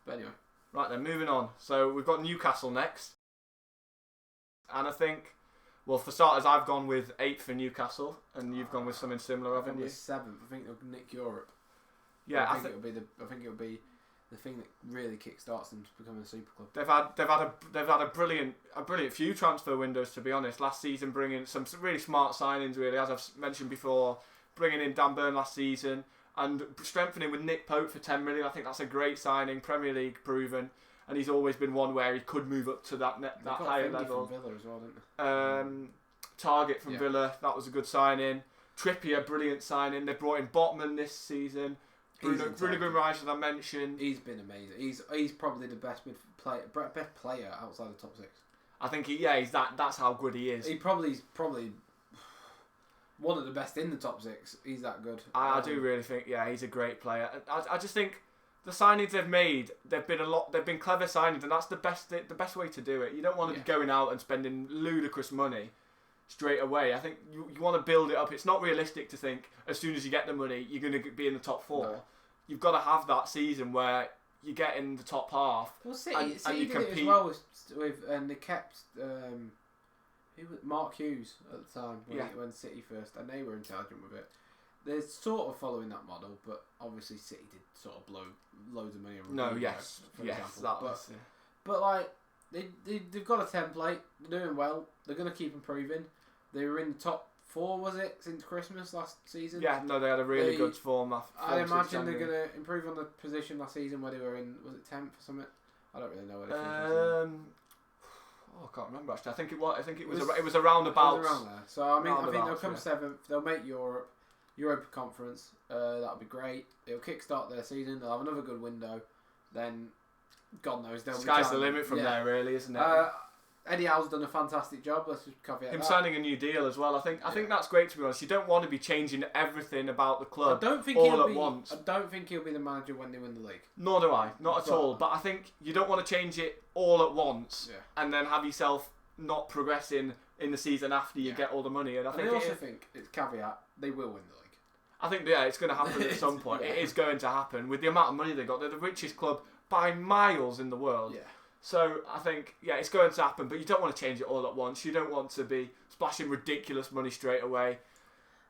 But anyway. Right then, moving on. So we've got Newcastle next. And I think, well, for starters, I've gone with 8th for Newcastle, and you've gone with something similar, haven't you? 7th. I think they'll nick Europe. Yeah, I think it'll be the thing that really kickstarts them to become a super club. They've had a brilliant few transfer windows, to be honest. Last season, bringing some really smart signings, really, as I've mentioned before, bringing in Dan Burn last season and strengthening with Nick Pope for 10 million. I think that's a great signing, Premier League proven, and he's always been one where he could move up to that higher level. From Villa as well, didn't they? Target from Villa, that was a good signing. Trippier, brilliant signing. They brought in Botman this season. Bruno Guimaraes, as I mentioned. He's been amazing. He's probably the best player outside the top 6. I think that's how good he is. He's probably one of the best in the top 6. He's that good. I do really think, he's a great player. I just think the signings they've made, they've been clever signings, and that's the best way to do it. You don't want to be going out and spending ludicrous money straight away. I think you want to build it up. It's not realistic to think as soon as you get the money you're going to be in the top 4. No. You've got to have that season where you get in the top half. Well, City you did compete. It as well with and they kept Mark Hughes at the time when City first, and they were intelligent with it. They're sort of following that model, but obviously City did sort of blow loads of money on example. But like they've got a template. They're doing well. They're going to keep improving. They were in the top 4, was it, since Christmas last season? Yeah, no, they had a really good form. I imagine they're going to improve on the position last season where they were in, was it 10th or something? I don't really know what it is. I can't remember actually. I think it was around about. It was around there. So I think they'll come 7th. They'll make Europa Conference. That'll be great. It'll kickstart their season. They'll have another good window. Then, God knows, they'll sky's the limit from there, really, isn't it? Eddie Howe's done a fantastic job. Let's just caveat him signing a new deal as well. I think that's great, to be honest. You don't want to be changing everything about the club all at once. I don't think he'll be the manager when they win the league. Nor do I, not at all. But I think you don't want to change it all at once and then have yourself not progressing in the season after you get all the money. And I think it's caveat, they will win the league. I think it's going to happen at some point. It is going to happen with the amount of money they got. They're the richest club by miles in the world. Yeah. So I think it's going to happen, but you don't want to change it all at once. You don't want to be splashing ridiculous money straight away.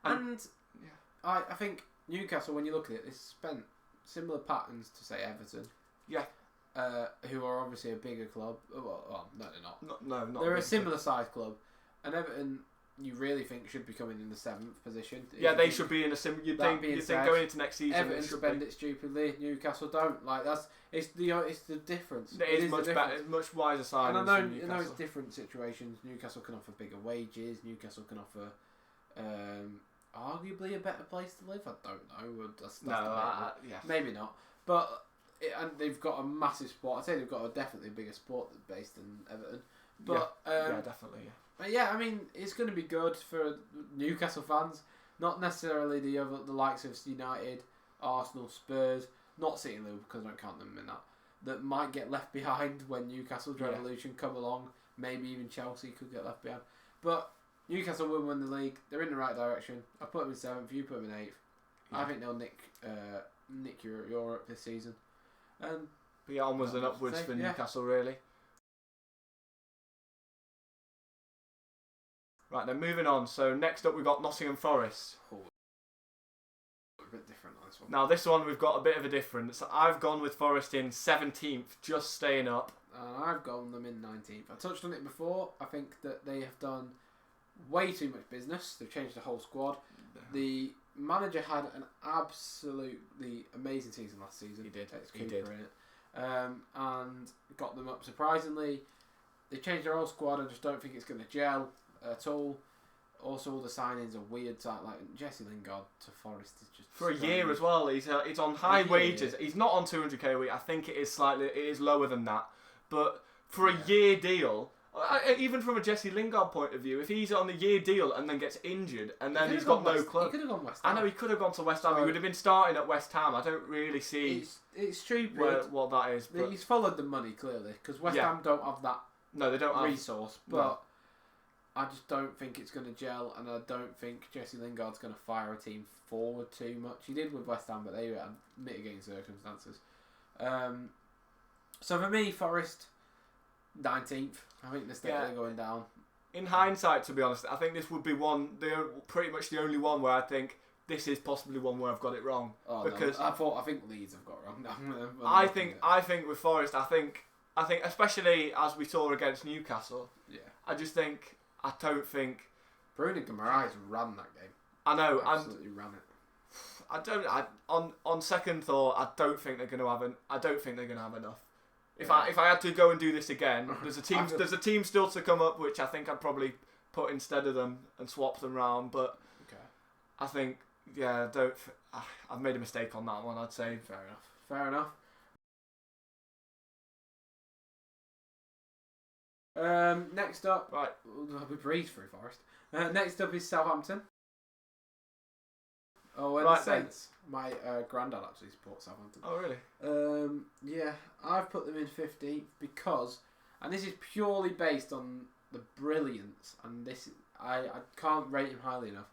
And I think Newcastle, when you look at it, they spent similar patterns to say Everton. Yeah. Who are obviously a bigger club. Well, no, they're not. No, they're a similar sized club, and Everton, you really think should be coming in the 7th position. Yeah, they should be in a similar. You'd think going into next season, Everton spend it stupidly. Newcastle don't. Like it's the difference. It is much better, much wiser signings. And I know it's different situations. Newcastle can offer bigger wages. Newcastle can offer arguably a better place to live. I don't know. That's maybe not. But and they've got a massive sport. I'd say they've got a definitely bigger sport base than Everton. But definitely. Yeah. But yeah, I mean, it's going to be good for Newcastle fans. Not necessarily the likes of United, Arsenal, Spurs, not City and Liverpool because I don't count them in that might get left behind when Newcastle's revolution come along. Maybe even Chelsea could get left behind. But Newcastle will win the league. They're in the right direction. I put them in 7th. You put them in 8th. Yeah. I think they'll nick Europe this season. But onwards and upwards for Newcastle, really. Right, then moving on. So next up we've got Nottingham Forest. A bit different on this one. Now this one we've got a bit of a difference. I've gone with Forest in 17th, just staying up. And I've gone them in 19th. I touched on it before. I think that they have done way too much business. They've changed the whole squad. The manager had an absolutely amazing season last season. He did. He did. In it. And got them up surprisingly. They changed their whole squad. I just don't think it's going to gel at all. Also, all the signings are weird. Like Jesse Lingard to Forest is just for strange. A year as well. He's on high wages. He's not on 200k a week. I think it is lower than that. But for a year deal, even from a Jesse Lingard point of view, if he's on a year deal and then gets injured and then he's got no club, he could have gone West Ham. I know he could have gone to West Ham. He would have been starting at West Ham. I don't really see it's stupid what that is. But he's followed the money clearly because West Ham don't have that. No, they don't have resource, but I just don't think it's going to gel, and I don't think Jesse Lingard's going to fire a team forward too much. He did with West Ham, but they had mitigating circumstances. So for me, Forest 19th. I think they're going down. In hindsight, to be honest, I think this would be pretty much the only one where I think this is possibly one where I've got it wrong. Because no, I think Leeds have got it wrong. I think with Forest, I think especially as we saw against Newcastle. Yeah. I don't think Bruno Guimaraes ran that game. I know, absolutely ran it. On second thought, I don't think they're going to have enough. If I had to go and do this again, there's a team still to come up, which I think I'd probably put instead of them and swap them round. But I think I've made a mistake on that one. I'd say fair enough. Next up, right, we breezed through Forest. Next up is Southampton. Oh, in a sense, my granddad actually supports Southampton. Oh, really? Yeah, I've put them in 15th because, and this is purely based on the brilliance, and I can't rate him highly enough,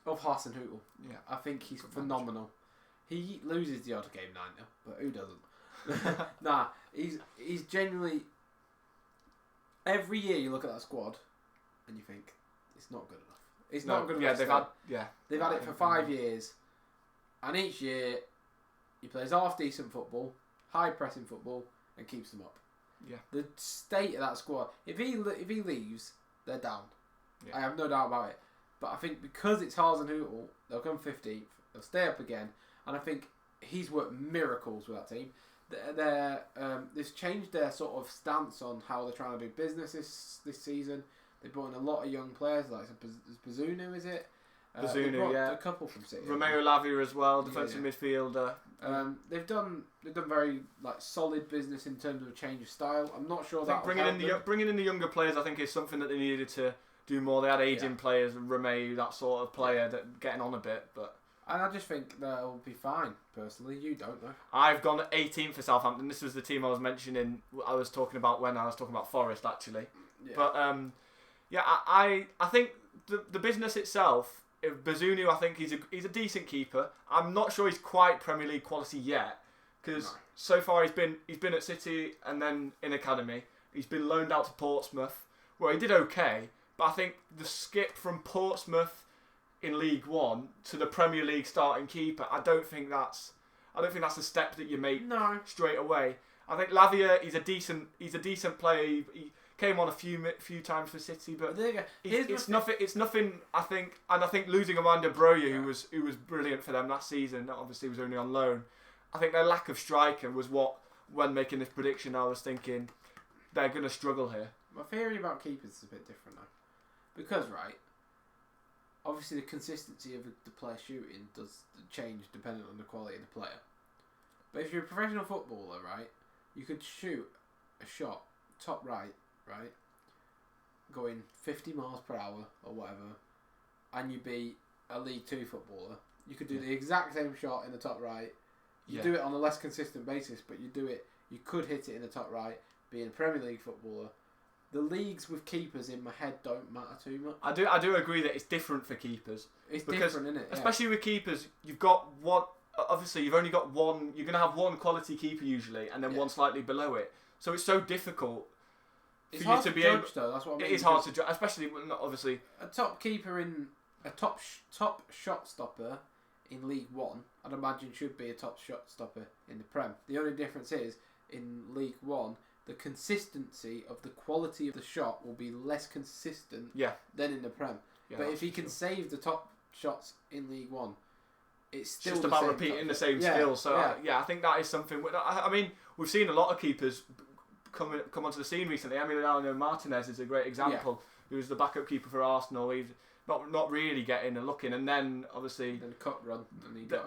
of Hasenhüttl. Yeah, I think he's phenomenal. He loses the odd game 9-0, but who doesn't? Nah, he's genuinely. Every year you look at that squad, and you think it's not good enough. It's not good enough. They've had it for 5 years, and each year he plays half decent football, high pressing football, and keeps them up. Yeah. The state of that squad. If he leaves, they're down. Yeah. I have no doubt about it. But I think because it's Hasenhüttl, they'll come 15th. They'll stay up again, and I think he's worked miracles with that team. They've changed their sort of stance on how they're trying to do business this season. They brought in a lot of young players, like Bazunu, is it? Bazunu, a couple from City. Romeo Lavia as well, defensive midfielder. They've done very solid business in terms of a change of style. I'm not sure that bringing in the younger players, I think, is something that they needed to do more. They had aging players, Romeo, that sort of player, that getting on a bit, but. And I just think they'll be fine, personally. You don't know. I've gone 18th for Southampton. This was the team I was mentioning, I was talking about when I was talking about Forest, actually. Yeah. But, I think the business itself, Bazunu, I think he's a decent keeper. I'm not sure he's quite Premier League quality yet, because so far he's been at City and then in academy. He's been loaned out to Portsmouth, where he did okay, but I think the skip from Portsmouth in League One to the Premier League starting keeper, I don't think that's a step that you make straight away. I think Lavia, he's a decent player. He came on a few times for City, but it's nothing. I think losing Amanda Broya, who was brilliant for them last season, obviously was only on loan. I think their lack of striker was what, when making this prediction, I was thinking they're going to struggle here. My theory about keepers is a bit different though, because obviously the consistency of the player shooting does change depending on the quality of the player. But if you're a professional footballer, you could shoot a shot top right, going 50 miles per hour or whatever, and you'd be a League 2 footballer. You could do the exact same shot in the top right. You do it on a less consistent basis, but you could hit it in the top right, being a Premier League footballer. The leagues with keepers in my head don't matter too much. I do agree that it's different for keepers. It's different, isn't it? Yeah. Especially with keepers, you've got one. Obviously, you've only got one. You're going to have one quality keeper usually, and then one slightly below it. So it's so difficult for you to be able. Though, that's what I mean. It is hard to judge, especially obviously. A top keeper in a top shot stopper in League One, I'd imagine should be a top shot stopper in the Prem. The only difference is in League One, the consistency of the quality of the shot will be less consistent than in the Prem. Yeah, but if he can save the top shots in League One. It's still just about repeating the same skills. So I think that is something. I mean, we've seen a lot of keepers come onto the scene recently. Emiliano Martinez is a great example. Who was the backup keeper for Arsenal. He's not really getting a look in, and then obviously then cup run.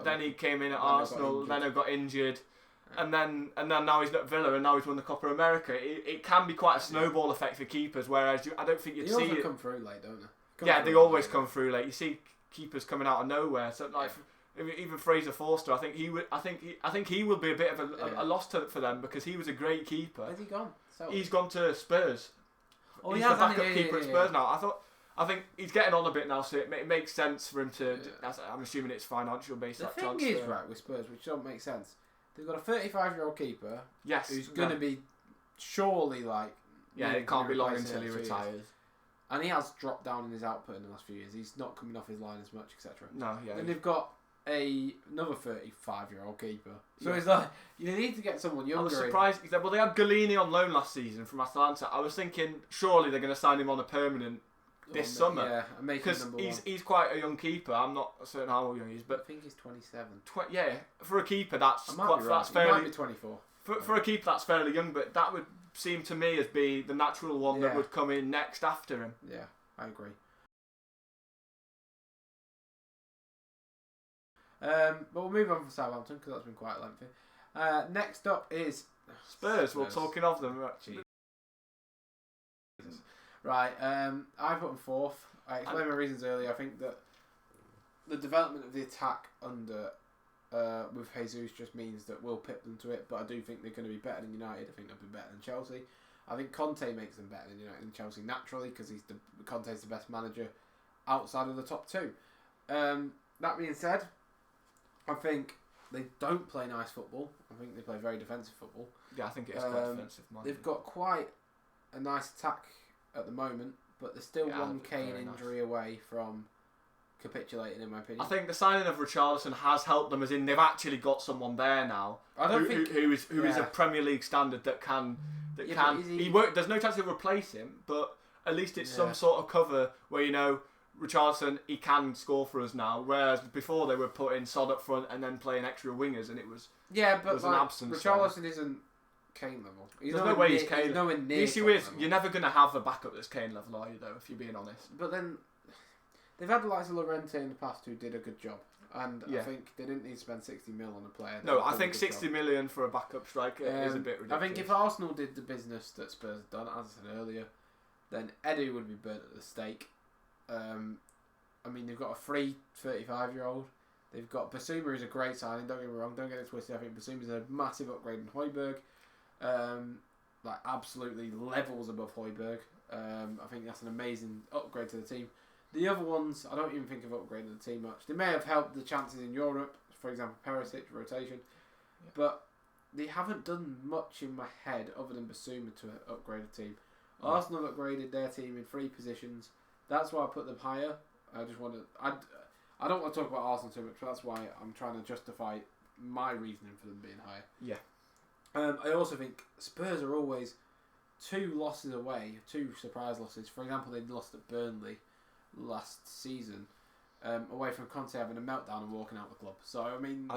Then he came in at Arsenal. Then he got injured. And then now he's at Villa, and now he's won the Copa America. It can be quite a snowball effect for keepers, whereas I don't think you'd see it. They come through late, don't they? They always come through late. You see keepers coming out of nowhere. So even Fraser Forster, I think he will be a bit of a loss for them because he was a great keeper. Where's he gone? He's gone to Spurs. Oh, he's the backup keeper at Spurs now. I think he's getting on a bit now, so it makes sense for him to. I'm assuming it's financial based. The thing is, right, with Spurs, which don't make sense. They've got a 35-year-old keeper. Yes. Who's going to be surely like. Yeah, it can't be long until he retires. And he has dropped down in his output in the last few years. He's not coming off his line as much, etc. No, yeah. Then they've got another 35-year-old keeper. So it's like you need to get someone younger. I was surprised. Well, they had Galini on loan last season from Atalanta. I was thinking surely they're going to sign him on a permanent this summer. Yeah, because he's quite a young keeper. I'm not certain how young he is, but I think he's 27. For a keeper that's that's fairly. He might be 24. For a keeper that's fairly young, but that would seem to me as be the natural one that would come in next after him. Yeah, I agree. But we'll move on from Southampton because that's been quite lengthy. Next up is Spurs. We're talking of them. Right, I put them fourth. I explained my reasons earlier. I think that the development of the attack under with Jesus just means that we'll pip them to it, but I do think they're going to be better than United. I think they'll be better than Chelsea. I think Conte makes them better than United and Chelsea naturally because Conte's the best manager outside of the top two. That being said, I think they don't play nice football. I think they play very defensive football. Yeah, I think it is quite defensive. They've got quite a nice attack at the moment, but they're still one Kane injury away from capitulating, in my opinion. I think the signing of Richarlison has helped them, as in they've actually got someone there now. I don't think who is a Premier League standard that can. He won't. There's no chance he'll replace him, but at least it's some sort of cover where Richarlison, he can score for us now, whereas before they were putting Sod up front and then playing extra wingers, and it was an absence. Richarlison isn't Kane level. There's no way he's Kane. The issue is you're never going to have a backup that's Kane level, are you? Though, if you're being honest. But then they've had the likes of Llorente in the past who did a good job, and I think they didn't need to spend 60 mil on a player. No, I think 60 million for a backup striker is a bit ridiculous. I think if Arsenal did the business that Spurs have done, as I said earlier, then Edu would be burnt at the stake. I mean, they've got a free 35-year-old. They've got Basuma, who's a great signing. Don't get me wrong. Don't get it twisted. I think Basuma's a massive upgrade in Højbjerg. Absolutely levels above Højbjerg. I think that's an amazing upgrade to the team. The other ones, I don't even think have upgraded the team much. They may have helped the chances in Europe, for example, Perisic, rotation, but they haven't done much in my head other than Basuma to upgrade a team. Arsenal have upgraded their team in 3 positions. That's why I put them higher. I just want to. I don't want to talk about Arsenal too much, but that's why I'm trying to justify my reasoning for them being higher. Yeah. I also think Spurs are always 2 losses away, 2 surprise losses. For example, they lost at Burnley last season, away from Conte having a meltdown and walking out the club. So I mean,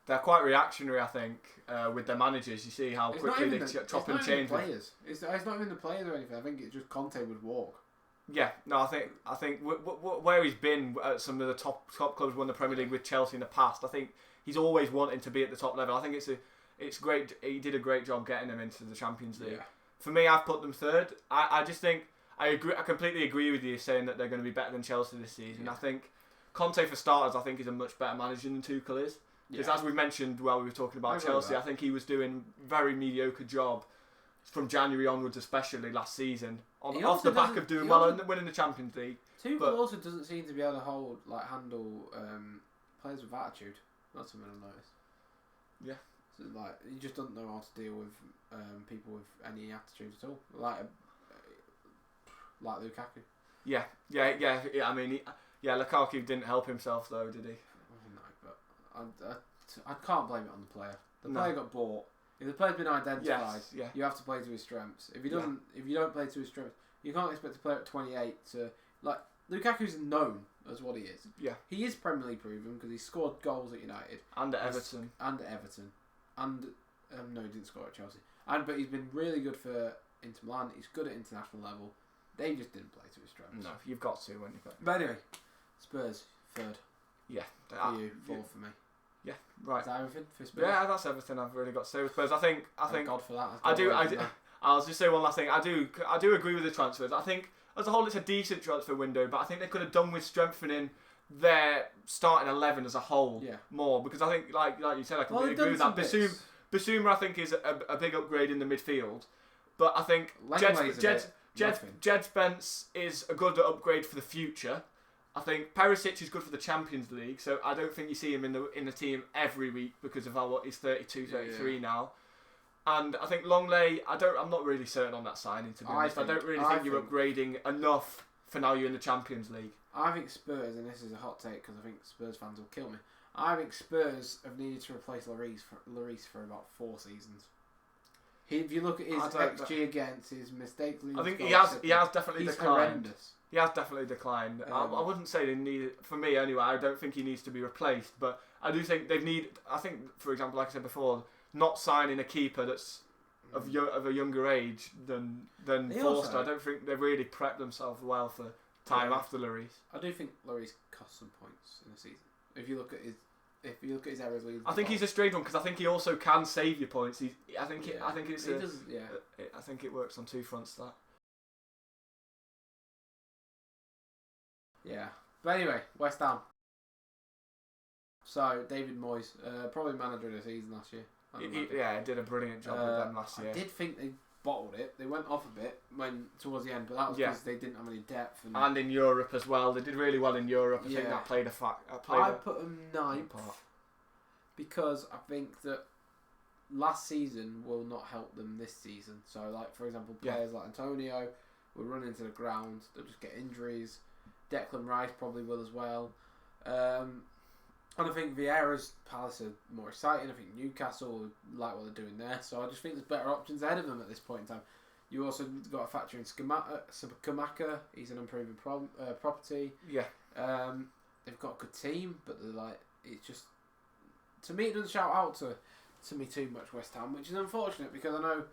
they're quite reactionary. I think with their managers, you see how quickly they chop and change. Players. It's not even the players or anything. I think it's just Conte would walk. Yeah, no, I think where he's been at some of the top clubs, won the Premier League with Chelsea in the past. I think he's always wanting to be at the top level. I think it's great. He did a great job getting them into the Champions League. Yeah. For me, I've put them third. I just think I agree. I completely agree with you saying that they're going to be better than Chelsea this season. Yeah. I think Conte, for starters, I think is a much better manager than Tuchel is. Because as we mentioned while we were talking about Chelsea, I think he was doing a very mediocre job from January onwards, especially last season, off the back of doing well and winning the Champions League. Tuchel also doesn't seem to be able to handle players with attitude. That's something I've noticed. Yeah. So, he just doesn't know how to deal with people with any attitude at all. Like Lukaku. Yeah. I mean, Lukaku didn't help himself though, did he? No, but I can't blame it on the player. The player got bought. If the player's been identified, you have to play to his strengths. If he doesn't, if you don't play to his strengths, you can't expect a player at 28 to Lukaku's known as what he is. Yeah. He is Premier League proven because he scored goals at United. And at Everton. And no, he didn't score at Chelsea. But he's been really good for Inter Milan. He's good at international level. They just didn't play to his strengths. No, you've got to when you play. But anyway, Spurs, 3rd. Yeah. For you, 4th for me. Yeah, right. Is that everything for Spurs? Yeah, that's everything I've really got to say with Spurs. I think. Thank God for that. I'll just say one last thing. I do agree with the transfers. I think as a whole it's a decent transfer window, but I think they could have done with strengthening their starting 11 as a whole more, because I think like you said, I completely agree with that. Basuma I think is a big upgrade in the midfield, but I think Jed Spence is a good upgrade for the future. I think Perisic is good for the Champions League, so I don't think you see him in the team every week because of how he's 32, 33 now. And I think Longley, I'm not really certain on that signing, to be honest. I don't really think you're upgrading enough for now you're in the Champions League. I think Spurs, and this is a hot take because I think Spurs fans will kill me, I think Spurs have needed to replace Lloris for about 4 seasons. If you look at his XG against his mistakes, I think he has definitely declined. Horrendous. He has definitely declined. I wouldn't say they need it, for me anyway. I don't think he needs to be replaced, but I do think I think, for example, like I said before, not signing a keeper that's of a younger age than Forster. I don't think they've really prepped themselves well for time after Lloris. I do think Lloris cost some points in the season. If you look at his errors, I think he's a strange one because I think he also can save you points. I think it works on 2 fronts. That. Yeah, but anyway, West Ham. So David Moyes, probably manager of the season last year. He did a brilliant job with them last year. I did think they bottled it. They went off a bit towards the end, but that was because they didn't have any depth. And in Europe as well, they did really well in Europe. I think that played a I put them 9th because I think that last season will not help them this season. So, like for example, players like Antonio will run into the ground. They'll just get injuries. Declan Rice probably will as well. And I think Vieira's Palace are more exciting. I think Newcastle like what they're doing there. So I just think there's better options ahead of them at this point in time. You also got to factor in Skamaka. He's an improving property. Yeah. They've got a good team, but they're like, it's just, to me, it doesn't shout out to me too much, West Ham, which is unfortunate because I know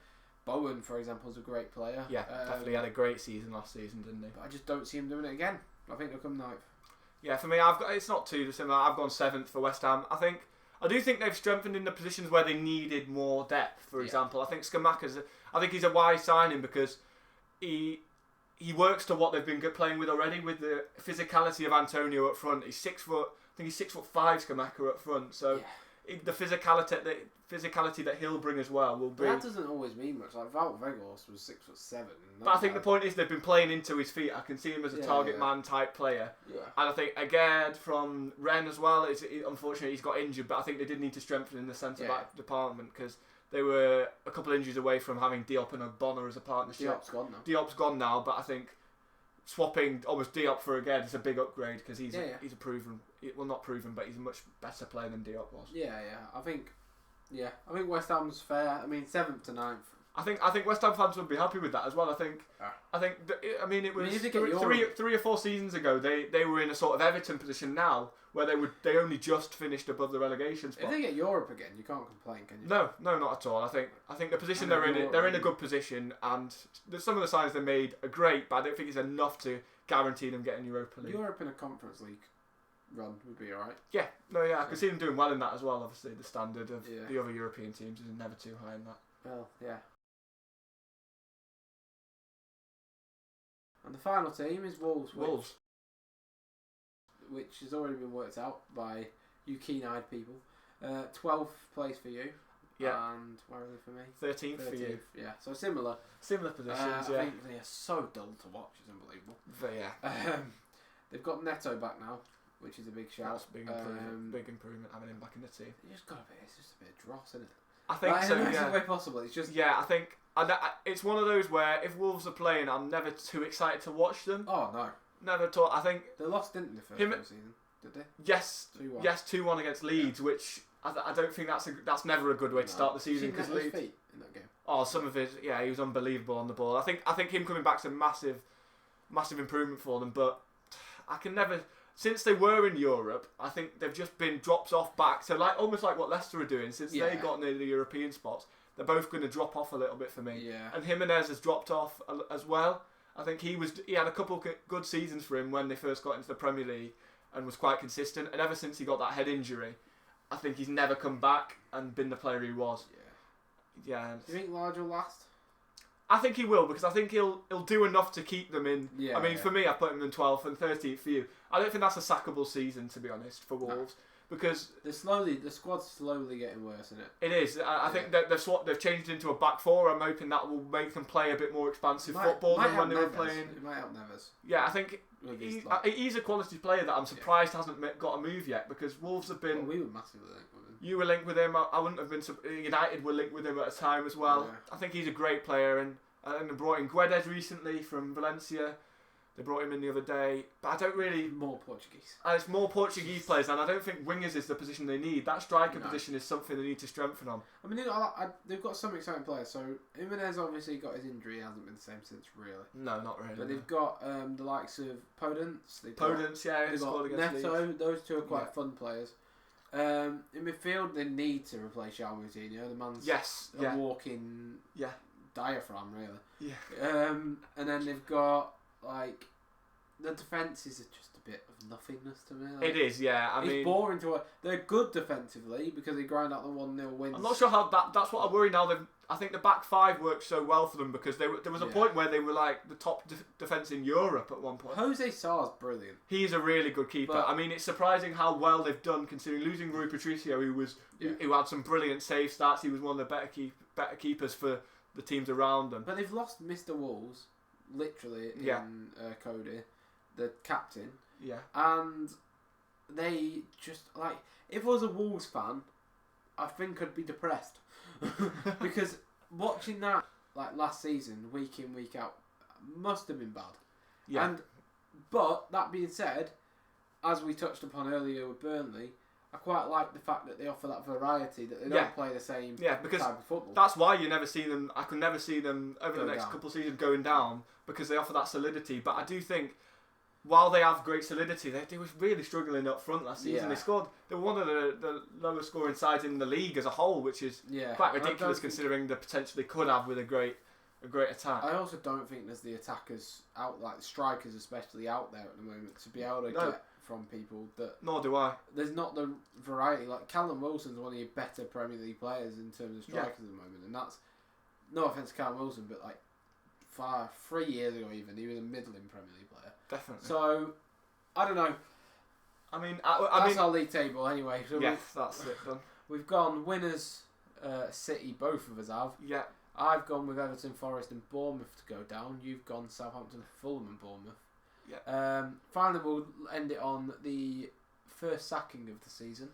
Bowen, for example, is a great player. Yeah, definitely had a great season last season, didn't he? But I just don't see him doing it again. I think they'll come 9th. Yeah, for me, it's not too dissimilar. I've gone 7th for West Ham. I do think they've strengthened in the positions where they needed more depth. For example, I think Skamaka's. I think he's a wise signing because he works to what they've been playing with already, with the physicality of Antonio up front. He's 6 foot. I think he's 6'5" Skamaka up front. So the physicality that he'll bring as well will be. But that doesn't always mean much. Like Val Vegas was 6'7". But I think the point is they've been playing into his feet. I can see him as a target man type player. Yeah. And I think Agard from Rennes as well. Unfortunately, he's got injured, but I think they did need to strengthen in the centre back department because they were a couple of injuries away from having Diop and Ogbonna as a partnership. Diop's gone now, but I think swapping almost Diop for Agard is a big upgrade because he's a proven. Well, not proven, but he's a much better player than Diop was. I think West Ham's fair. I mean, 7th to 9th. I think West Ham fans would be happy with that as well. It was 3 or 4 seasons ago. They were in a sort of Everton position now, where they only just finished above the relegation spot. If they get Europe again, you can't complain, can you? No, not at all. I think the position they're in a good position, and some of the signs they made are great, but I don't think it's enough to guarantee them getting Europa League. Europe in a Conference League run would be alright. I can see them doing well in that as well. Obviously, the standard of the other European teams is never too high in that. Well, yeah. And the final team is Wolves. Which has already been worked out by you keen-eyed people. 12th place for you. Yeah. And where are they for me? 13th for you. Yeah, so similar. Similar positions, I think they are so dull to watch, it's unbelievable. But yeah. They've got Neto back now, which is a big shout. That's a big improvement having him back in the team. It's just a bit of dross, isn't it? I think so, in the way possible. It's just... Yeah, I think... it's one of those where if Wolves are playing, I'm never too excited to watch them. Oh, no. Never at all. I think... They lost, didn't they, the first season? Did they? Yes. 2-1. Yes, 2-1 against Leeds, which I don't think that's never a good way to start the season. Because Leeds... feet in that game? Oh, some of his... Yeah, he was unbelievable on the ball. I think him coming back's a massive improvement for them, but I can never... since they were in Europe, I think they've just been drops off back. So almost like what Leicester are doing since they got near the European spots. They're both going to drop off a little bit for me. Yeah. And Jimenez has dropped off as well. I think he had a couple good seasons for him when they first got into the Premier League and was quite consistent. And ever since he got that head injury, I think he's never come back and been the player he was. Yeah. Do you think Large will last? I think he will, because I think he'll do enough to keep them in. Yeah, I mean, for me, I put him in 12th and 13th for you. I don't think that's a sackable season, to be honest, for Wolves. Because the squad's slowly getting worse, isn't it? It is. I think that they've changed into a back four. I'm hoping that will make them play a bit more expansive football than when they were playing. It might help Neves. Yeah, I think he's a quality player that I'm surprised hasn't got a move yet, because Wolves have been. Well, we were massively linked with him. You were linked with him. I wouldn't have been. United were linked with him at a time as well. Yeah. I think he's a great player, and they brought in Guedes recently from Valencia. They brought him in the other day, but I don't really... More Portuguese. It's more Portuguese players, and I don't think wingers is the position they need. That striker position is something they need to strengthen on. I mean, they've got some exciting players. So, Jimenez obviously got his injury. He hasn't been the same since, really. No, not really. But they've got the likes of Podence. They've got Neto. Those two are quite fun players. In midfield, they need to replace João Moutinho. The man's a walking diaphragm, really. Yeah. And then they've got... the defence is just a bit of nothingness to me. It is, yeah. I mean, boring to watch. They're good defensively because they grind out the 1-0 wins. I'm not sure how that's what I worry now. I think the back five worked so well for them because there was a point where they were like the top defence in Europe at one point. Jose Sar's brilliant. He's a really good keeper. But, I mean, it's surprising how well they've done considering losing Rui Patricio, who had some brilliant save stats. He was one of the better keepers for the teams around them. But they've lost Mr. Wolves. Literally in Cody, the captain. Yeah. And they just if I was a Wolves fan, I think I'd be depressed because watching that last season, week in week out, must have been bad. Yeah. But that being said, as we touched upon earlier with Burnley, I quite like the fact that they offer that variety, that they don't play the same type of football. That's why you never see them. I could never see them over the next couple of seasons going down because they offer that solidity. But I do think while they have great solidity, they were really struggling up front last season. They were one of the lowest scoring sides in the league as a whole, which is quite ridiculous considering the potential they could have with a great attack. I also don't think there's the attackers out, the strikers especially, out there at the moment to be able to get from people that... Nor do I. There's not the variety. Callum Wilson's one of your better Premier League players in terms of strikers at the moment, and that's... No offence to Callum Wilson, but 3 years ago even, he was a middling Premier League player. Definitely. So, I don't know. I mean... That's our league table anyway. So that's it done. We've gone winners, City, both of us have. Yeah. I've gone with Everton, Forest and Bournemouth to go down. You've gone Southampton, Fulham and Bournemouth. Yeah. Finally, we'll end it on the first sacking of the season.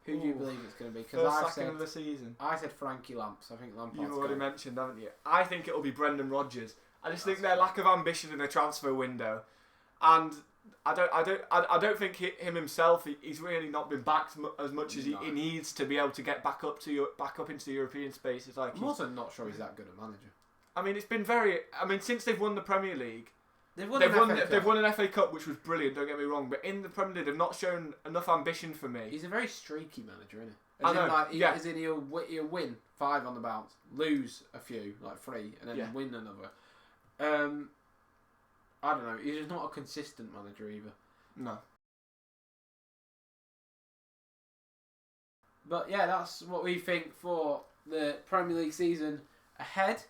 Who do you believe it's going to be? First sacking of the season. I said Frankie Lamps. I think Lampard's You've already mentioned, haven't you? I think it'll be Brendan Rodgers. I just think their lack of ambition in the transfer window, and I don't think him himself. He's really not been backed as much as he needs to be able to get back up into the European space. I'm also not sure he's that good a manager. I mean, it's been very. I mean, since they've won the Premier League. They've won an FA Cup, which was brilliant, don't get me wrong, but in the Premier League, they've not shown enough ambition for me. He's a very streaky manager, isn't he? I know. As in he'll win 5 on the bounce, lose a few, 3, and then win another. I don't know. He's just not a consistent manager either. No. But yeah, that's what we think for the Premier League season ahead.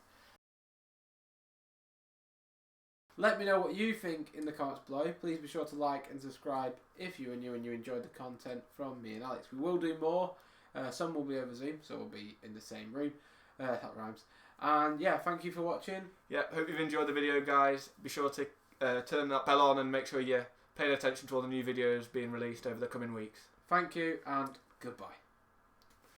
Let me know what you think in the comments below. Please be sure to like and subscribe if you are new and you enjoyed the content from me and Alex. We will do more. Some will be over Zoom, so we'll be in the same room. That rhymes. And yeah, thank you for watching. Yeah, hope you've enjoyed the video, guys. Be sure to turn that bell on and make sure you're paying attention to all the new videos being released over the coming weeks. Thank you and goodbye.